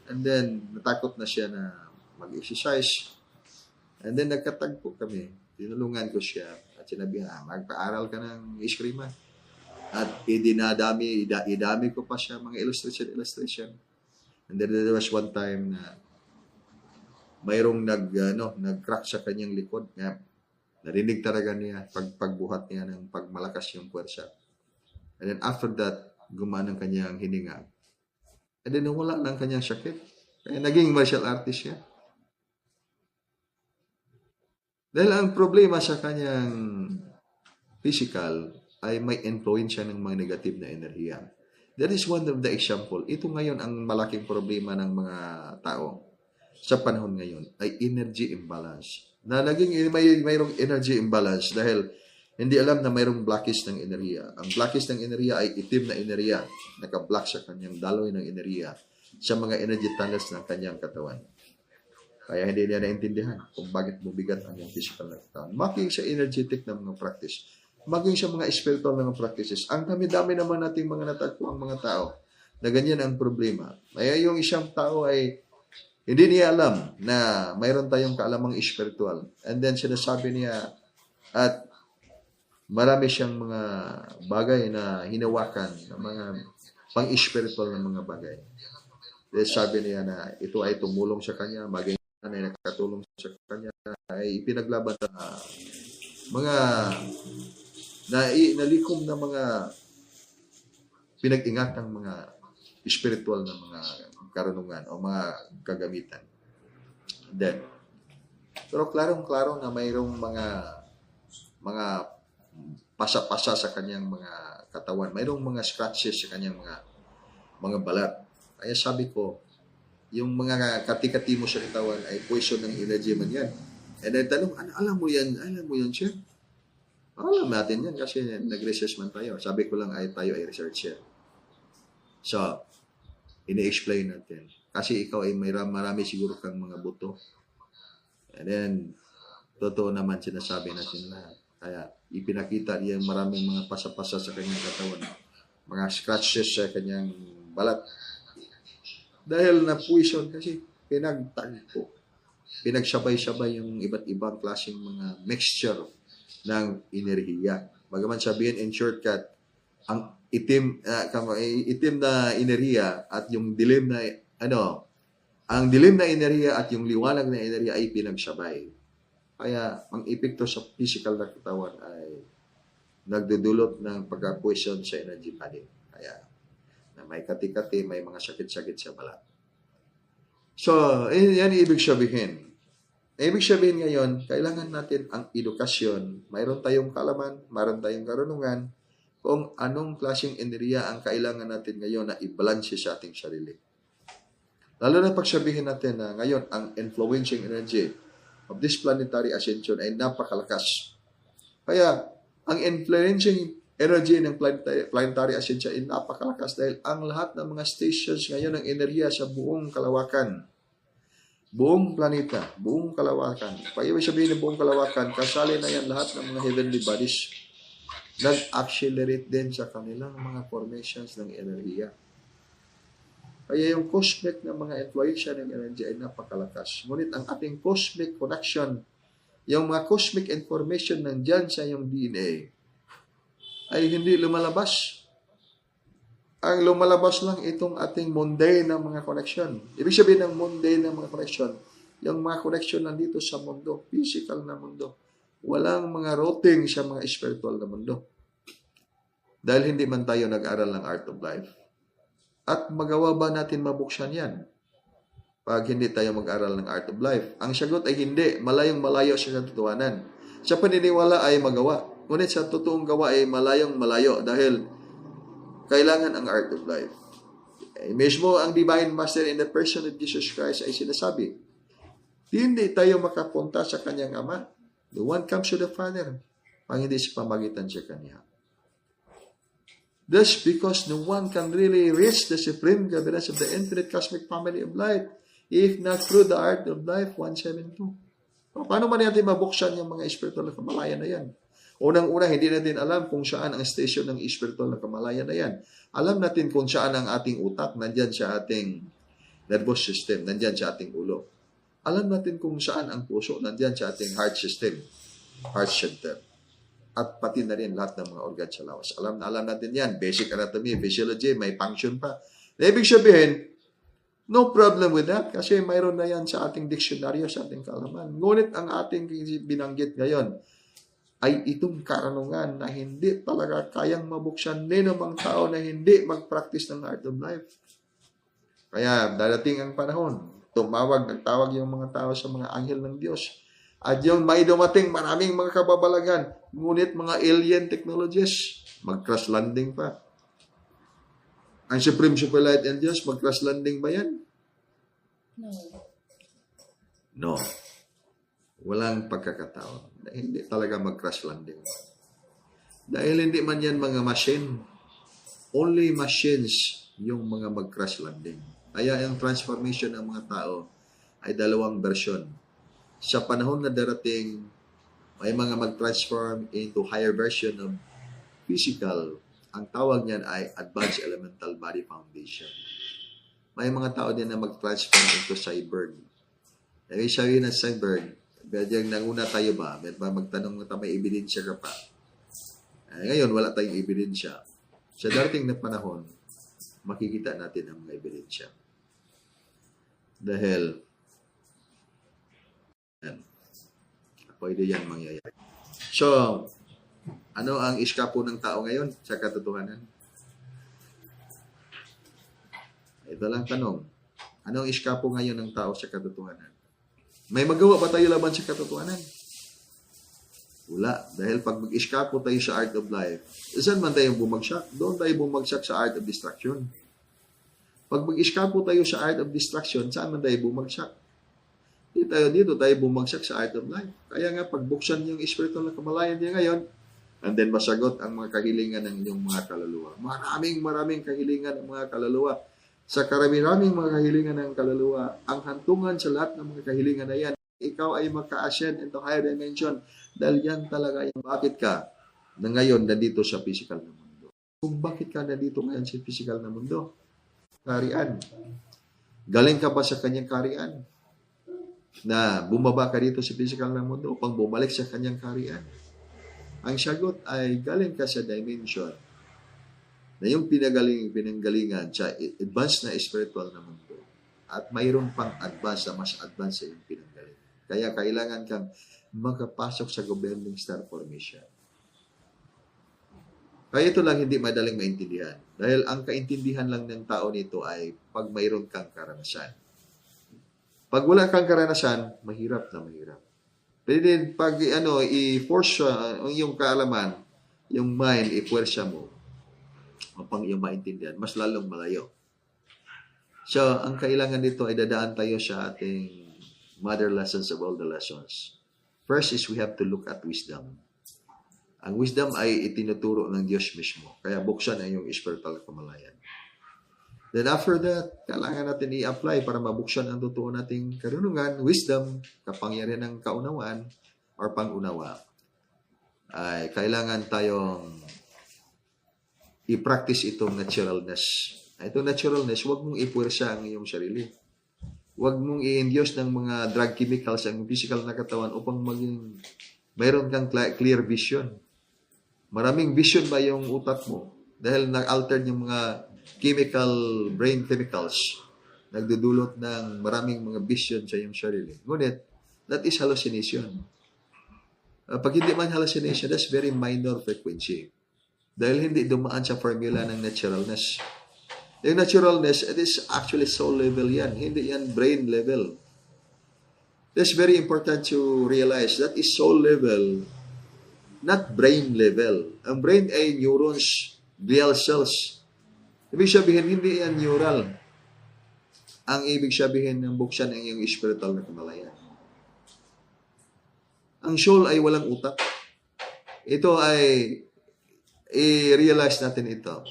And then, natakot na siya na mag-exercise. And then, nagkatagpo kami. Tinulungan ko siya at sinabi na, magpa-aral ka ng iskrima. At idami ko pa siya mga illustration. And then there was one time na mayroong nag-crack sa kanyang likod. Narinig talaga niya pagbuhat niya ng pagmalakas yung puwersa. And then after that, gumaan ang kanyang hininga. And then nawala ng kanyang sakit. Kaya naging martial artist siya. Dahil ang problema sa kanyang physical ay may influensya ng mga negative na enerhiya. That is one of the example. Ito ngayon ang malaking problema ng mga tao sa panahon ngayon ay energy imbalance. Na naging mayroong energy imbalance dahil hindi alam na mayroong blockage ng enerhiya. Ang blockage ng enerhiya ay itim na enerhiya. Naka-block sa kanyang daloy ng enerhiya sa mga energy tunnels ng kanyang katawan. Kaya hindi niya naintindihan kung bakit bumigat ang yung physical na katawan. Maging sa energetic na mga practice, maging sa mga spiritual na mga practices. Ang dami-dami naman nating mga natagpo ang mga tao na ganyan ang problema. Kaya yung isang tao ay hindi niya alam na mayroon tayong kaalamang spiritual. And then sinasabi niya at marami siyang mga bagay na hinawakan, na mga pang-spiritual na mga bagay. Then sabi niya na ito ay tumulong sa kanya, maging na nakatulong sa kanya, ay ipinaglaban na mga nalikom na mga pinag-ingat ng mga spiritual na mga karunungan o mga kagamitan. Then, pero klarong-klaro na mayroong mga pasa-pasa sa kanyang mga katawan. Mayroong mga scratches sa kanyang mga balat. Kaya sabi ko, yung mga kati-kati mo sa katawan ay poison ng energy man yan. And then tanong, alam mo yan, sir? Alam natin yan kasi nag-research man tayo. Sabi ko lang ay tayo ay researcher. So, ini-explain natin. Kasi ikaw ay marami siguro kang mga buto. And then, totoo naman sinasabi natin lahat. Kaya, ipinakita niya maraming mga pasa-pasa sa kanyang katawan. Mga scratches sa kanyang balat. Dahil na-poison kasi pinagtagpo. Pinagsabay-sabay yung iba't ibang klaseng mga mixture ng enerhiya. Bagaman sabihin in shortcut, ang itim na enerhiya at yung dilim na ang dilim na enerhiya at yung liwanag na enerhiya ay pinagsabay. Kaya ang epekto sa physical na katawan ay nagdudulot ng pagka-poison sa energy body. Kaya na may kati-kati, may mga sakit-sakit sa balat. So, yan ibig sabihin. Ibig sabihin ngayon, kailangan natin ang edukasyon. Mayroon tayong kaalaman, mayroon tayong karunungan, kung anong klaseng enerhiya ang kailangan natin ngayon na i-balance sa ating sarili. Lalo na pagsabihin natin na ngayon, ang influencing energy of this planetary ascension ay napakalakas. Kaya, ang influencing energy ng planetary ascent ay napakalakas dahil ang lahat ng mga stations ngayon ng enerhiya sa buong kalawakan, buong planeta, buong kalawakan. Pag ibig sabihin ng buong kalawakan, kasali na yan lahat ng mga heavenly bodies. Nag-accelerate din sa kanilang mga formations ng enerhiya. Kaya yung cosmic ng mga influensya ng energy ay napakalakas. Ngunit ang ating cosmic connection, yung mga cosmic information nandyan sa yung DNA, ay hindi lumalabas. Ang lumalabas lang itong ating mundane na mga connection. Ibig sabihin ng mundane na mga connection, yung mga connection nandito sa mundo, physical na mundo. Walang mga routing sa mga spiritual na mundo. Dahil hindi man tayo nag-aral ng Art of Life. At magawa ba natin mabuksan yan? Pag hindi tayo mag-aral ng Art of Life. Ang sagot ay hindi. Malayong malayo sa katotohanan. Sa paniniwala ay magawa. Ngunit sa totoong gawa ay malayong malayo dahil kailangan ang Art of Life. Mismo ang Divine Master in the person of Jesus Christ ay sinasabi, hindi tayo makapunta sa kanyang Ama. The one comes to the Father. Pag hindi sa pamagitan sa kanya. Thus, because no one can really reach the supreme governance of the infinite cosmic family of light, if not through the Art of Life 172. Paano man natin mabuksan yung mga spiritual na kamalayan na yan? Unang-una, hindi natin alam kung saan ang station ng spiritual na kamalayan na yan. Alam natin kung saan ang ating utak, nandyan sa ating nervous system, nandyan sa ating ulo. Alam natin kung saan ang puso, nandyan sa ating heart system, heart center. At pati na rin lahat ng mga organ sa lawas. Alam natin yan. Basic anatomy, physiology, may function pa. Na ibig sabihin, no problem with that kasi mayroon na yan sa ating diksyonaryo, sa ating kaalaman. Ngunit ang ating binanggit ngayon ay itong karanungan na hindi talaga kayang mabuksan ni namang tao na hindi mag-practice ng Art of Life. Kaya darating ang panahon, nagtawag yung mga tao sa mga anghel ng Diyos. At yung may dumating maraming mga kababalagan, ngunit mga alien technologies, mag-crash landing pa. Ang Supreme Super Light and Diyos, mag-crash landing ba yan? No. No. Walang pagkakataon. Hindi talaga mag-crash landing. Dahil hindi man yan mga machine. Only machines yung mga mag-crash landing. Kaya yung transformation ng mga tao ay dalawang version. Sa panahon na darating, may mga mag-transform into higher version of physical. Ang tawag niyan ay Advanced Elemental Body Foundation. May mga tao din na mag-transform into cyborg. Ibig sabihin ng cyborg, medyo nanguna tayo ba? Magtanong na may ebidensya ka pa. Ngayon, wala tayong ebidensya. Sa darating na panahon, makikita natin ang mga ebidensya. Dahil, pwede yan mangyayari. So, ano ang iskapo ng tao ngayon sa katotohanan? Ito lang tanong. Ano ang iskapo ngayon ng tao sa katotohanan? May magawa ba tayo laban sa katotohanan? Wala. Dahil pag mag-iskapo tayo sa Art of Life, saan man tayo bumagsak? Doon tayo bumagsak sa Art of Destruction. Pag mag-iskapo tayo sa Art of Destruction, saan man tayo bumagsak? Dito tayo bumagsak sa Art of Life. Kaya nga, pagbuksan yung spiritual na kamalayan niya ngayon, and then masagot ang mga kahilingan ng inyong mga kaluluwa. Maraming kahilingan ng mga kaluluwa. Sa karami-raming mga kahilingan ng kaluluwa, ang hantungan sa lahat ng mga kahilingan na yan, ikaw ay magka-ascend into higher dimension. Dahil yan talaga yung bakit ka na ngayon nandito sa physical na mundo. Kung bakit ka nandito ngayon sa physical na mundo? Karian. Galing ka ba sa kanyang karian? Na bumaba ka dito sa physical na mundo upang bumalik sa kanyang karian? Ang sagot ay galing ka sa dimension na yung pinanggalingan sa advanced na spiritual na mundo. At mayroon pang advanced na mas advanced sa yung pinanggalingan. Kaya kailangan kang makapasok sa governing star formation. Kaya ito lang hindi madaling maintindihan. Dahil ang kaintindihan lang ng tao nito ay pag mayroon kang karanasan. Pag wala kang karanasan, mahirap na mahirap. Pwede pag i-force yung kaalaman, yung mind, i-puwersa mo, upang iyong maintindihan, mas lalong malayo. So, ang kailangan dito ay dadaan tayo sa ating mother lessons of all the lessons. First is we have to look at wisdom. Ang wisdom ay itinuturo ng Diyos mismo. Kaya buksan ang iyong spiritual kamalayan. Then after that, kailangan natin i-apply para mabuksan ang totoo nating karunungan, wisdom, kapangyarihan ng kaunawaan, or pangunawa. Ay kailangan tayong i-practice itong naturalness. Itong naturalness, huwag mong ipuwersa ang iyong sarili. Huwag mong i-induce ng mga drug chemicals ang physical na katawan upang maging mayroon kang clear vision. Maraming vision ba yung utak mo? Dahil nag-alter yung mga brain chemicals, nagdudulot ng maraming mga vision sa iyong sarili. Ngunit, that is hallucination. Pag hindi man hallucination, that's very minor frequency. Dahil hindi dumaan sa formula ng naturalness. Yung naturalness, it is actually soul level yan. Hindi yan brain level. That's very important to realize. That is soul level, not brain level. Ang brain ay neurons, glial cells. Ibig sabihin, hindi yan neural. Ang ibig sabihin ng buksan ang iyong spiritual na kamalayan. Ang soul ay walang utak. Ito ay i-realize natin ito.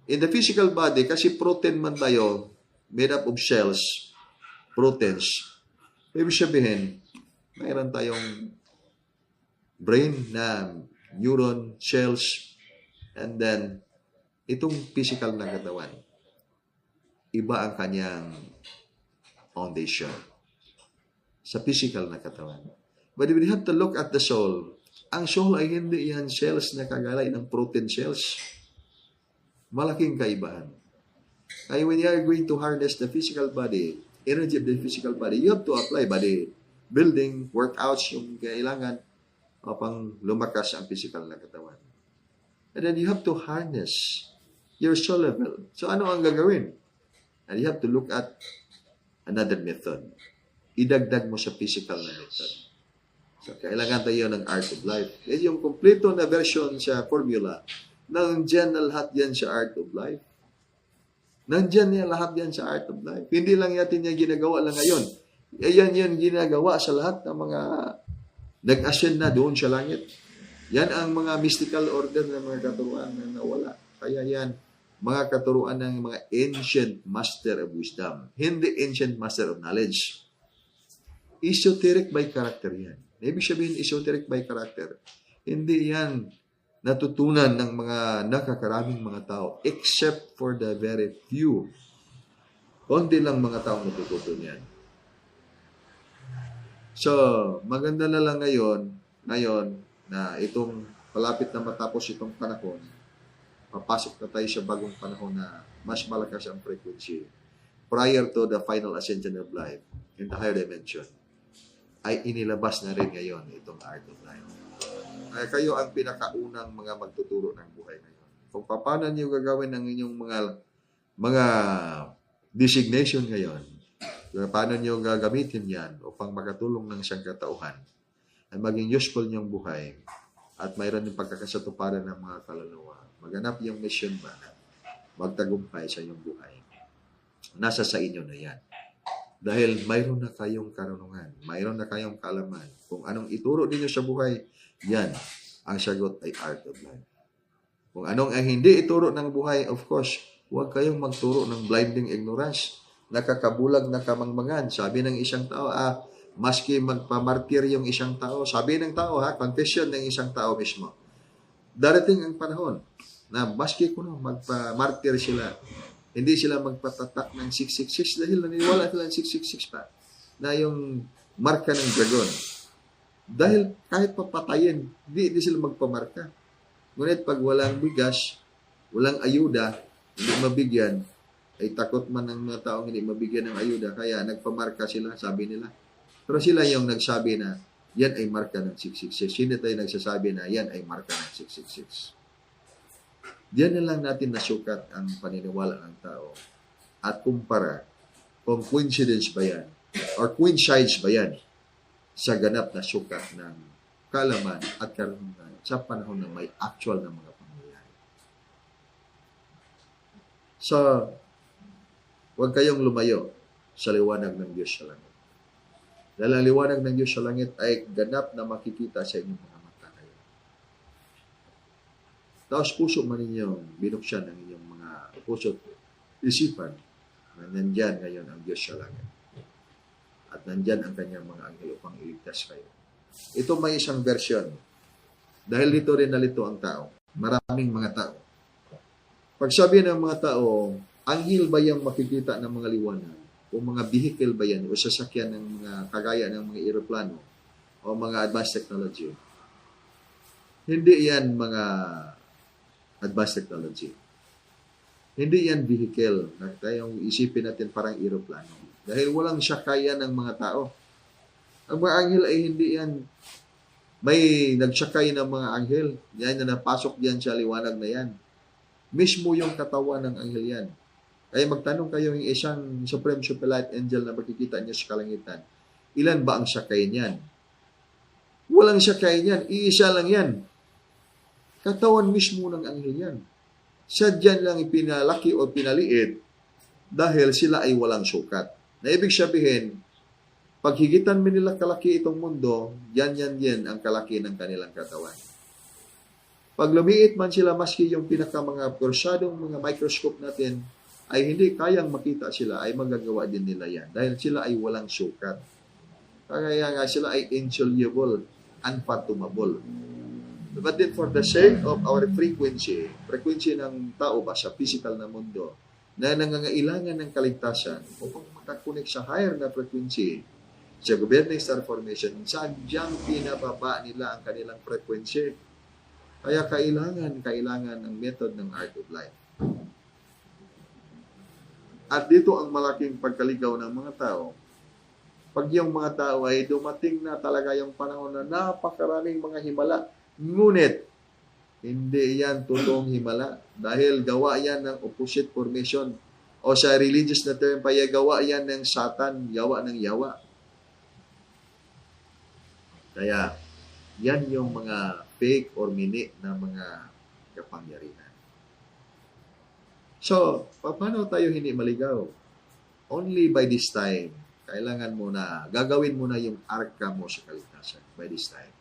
In the physical body, kasi protein man tayo, made up of cells, proteins. Ibig sabihin, mayroon tayong brain na neuron, cells, and then itong physical na katawan, iba ang kanyang foundation sa physical na katawan. But we have to look at the soul. Ang soul ay hindi yan cells na kagalay ng protein cells. Malaking kaibahan. Kaya when you are going to harness the physical body, energy of the physical body, you have to apply body building, workouts yung kailangan upang lumakas ang physical na katawan. And then you have to harness your soul level. So ano ang gagawin? And you have to look at another method. Idagdag mo sa physical na method. So kailangan tayo ng art of life. Yan yung kompleto na version sa formula. Nandiyan na lahat yan sa art of life. Nandiyan yan lahat yan sa art of life. Hindi lang natin yan ginagawa lang ngayon. Yan yan ginagawa sa lahat ng mga nag-ascend na doon sa langit. Yan ang mga mystical order ng mga katuruan na nawala. Kaya yan, mga katuruan ng mga ancient master of wisdom. Hindi ancient master of knowledge. Esoteric by character yan. Ibig sabihin, esoteric by character. Hindi yan natutunan ng mga nakakaraming mga tao except for the very few. Konti lang mga tao natutunan yan. So, maganda na lang ngayon na itong palapit na matapos itong panahon, papasok na tayo sa bagong panahon na mas malakas ang frequency prior to the final ascension of life in the higher dimension, ay inilabas na rin ngayon itong art of life. Kaya kayo ang pinakaunang mga magtuturo ng buhay ngayon. Kung paano niyo gagawin ang inyong mga designation ngayon, paano niyo gagamitin yan upang makatulong ng isang katauhan ay maging useful niyong buhay at mayroon yung pagkakasatuparan ng mga kaluluwa. Maganap yung mission ba na magtagumpay sa iyong buhay. Nasa sa inyo na yan. Dahil mayroon na kayong karunungan, mayroon na kayong kaalaman. Kung anong ituro ninyo sa buhay, yan ang sagot ay art of life. Kung anong ay hindi ituro ng buhay, of course, huwag kayong magturo ng blinding ignorance. Nakakabulag na kamangmangan. Sabi ng isang tao, maski magpamartir yung isang tao, sabi ng tao, confession ng isang tao mismo. Darating ang panahon na maski kuno magpamartir sila, hindi sila magpatatak ng 666 dahil naniniwala sila ng 666 pa na yung marka ng dragon. Dahil kahit papatayin, hindi sila magpamarka. Ngunit pag walang bigas, walang ayuda, hindi mabigyan, ay takot man ng mga taong hindi mabigyan ng ayuda, kaya nagpamarka sila, sabi nila. Pero sila yung nagsabi na yan ay marka ng 666. Hindi tayo nagsasabi na yan ay marka ng 666. Diyan na lang natin nasukat ang paniniwala ng tao at kumpara kung coincidence ba yan or coincides ba yan sa ganap na sukat ng kaalaman at karunungan sa panahon na may actual na mga pangyayari. So, huwag kayong lumayo sa liwanag ng Diyos sa langit. Dahil ang liwanag ng Diyos sa langit ay ganap na makikita sa inyong mga mata ngayon. taos puso man ninyong binuksan ang inyong mga puso at isipan na nandyan ngayon ang Diyos sa langit. At nandyan ang kanyang mga anghel upang iligtas kayo. Ito may isang version. Dahil dito rin nalito ang tao. Maraming mga tao. Pag sabi ng mga tao, anghel ba yung makikita ng mga liwanag? O mga vehicle ba yan? O sasakyan ng mga kagaya ng mga eroplano? O mga advanced technology? Hindi yan mga advanced technology. Hindi yan vehicle na tayong isipin natin parang eroplano. Dahil walang sakayan ng mga tao. Ang mga anghel ay hindi yan. May nagsakay ng mga anghel. Yan na napasok diyan sa liwanag na yan. Mismo yung katawan ng anghel yan. Kaya magtanong kayo yung isang Supreme Superlight Angel na makikita niyo sa kalangitan. Ilan ba ang sakay niyan? Walang sakay niyan. Iisa lang yan. Katawan mismo ng anghel yan. Sadyan lang ipinalaki o pinaliit dahil sila ay walang sukat. Na ibig sabihin, pag higitan mo nila kalaki itong mundo, yan ang kalaki ng kanilang katawan. Pag lumiit man sila, maski yung mga kursadong mga microscope natin, ay hindi kayang makita sila, ay magagawa din nila yan. Dahil sila ay walang sukat. Kaya nga sila ay insoluble, unfathomable. But then for the sake of our frequency ng tao ba sa physical na mundo, na nangangailangan ng kaligtasan upang makakunik sa higher na frequency sa governing star formation, sadyang pinababa nila ang kanilang frequency. Kaya kailangan ang method ng art of life. At dito ang malaking pagkaligaw ng mga tao. Pag yung mga tao ay dumating na talaga yung panahon na napakaraming mga himala, ngunit, hindi yan totoong himala dahil gawa yan ng opposite formation o sa religious na term pa gawa yan ng Satan, gawa ng yawa. Kaya, yan yung mga fake or mini na mga kapangyarihan. So, paano tayo hindi maligaw? Only by this time, kailangan mo na, gagawin mo na yung arka mo sa kaligtasan by this time.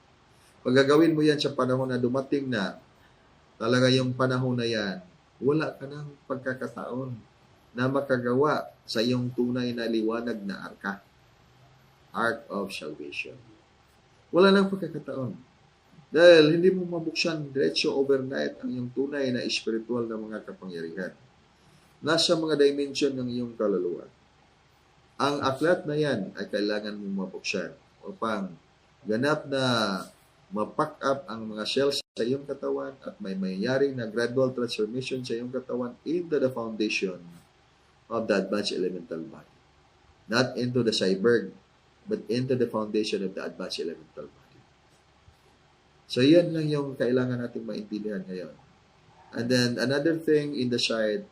Pag gagawin mo yan sa panahon na dumating na, talaga yung panahon na yan, wala ka ng pagkakataon na makagawa sa iyong tunay na liwanag na arka. Ark of Salvation. Wala nang pagkakataon. Dahil hindi mo mabuksan diretso overnight ang iyong tunay na spiritual na mga kapangyarihan. Nasa mga dimension ng iyong kaluluwa. Ang aklat na yan ay kailangan mong mabuksan upang ganap na ma-pack up ang mga cells sa iyong katawan at may mayayari na gradual transformation sa iyong katawan into the foundation of the advanced elemental body. Not into the cyborg, but into the foundation of the advanced elemental body. So, yan lang yung kailangan natin maintindihan ngayon. And then, another thing in the side,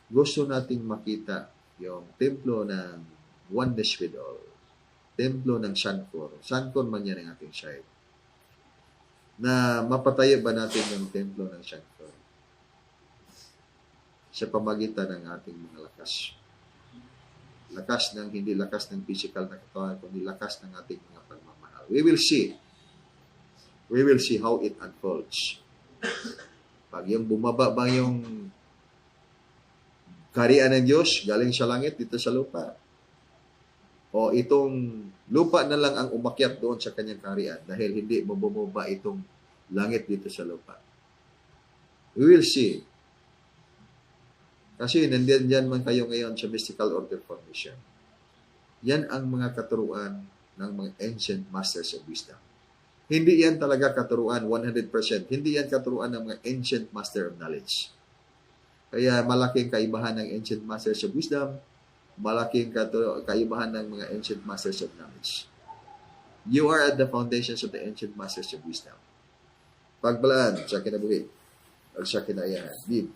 gusto nating makita yung templo ng Oneness with All. Templo ng Sankor. Sankor man yan ang ating side. Na mapatayo ba natin yung templo ng Sankor? Sa pamagitan ng ating mga lakas. Lakas ng, hindi lakas ng physical na katawan, kundi lakas ng ating mga pagmamahal. We will see. We will see how it unfolds. Pag yung bumaba ba yung kaharian ng Diyos, galing sa langit, dito sa lupa. O itong lupa na lang ang umakyat doon sa kanyang kaharian dahil hindi bumaba itong langit dito sa lupa. We will see. Kasi nandiyan dyan man kayo ngayon sa mystical order formation. Yan ang mga katuruan ng mga ancient masters of wisdom. Hindi yan talaga katuruan 100%. Hindi yan katuruan ng mga ancient master of knowledge. Kaya malaking kaibahan ng ancient masters of wisdom, malaking kaibahan ng mga ancient masters of knowledge. You are at the foundations of the ancient masters of wisdom. Pagbalaan sa kinabuhi, at sa kinaayahan. Deep.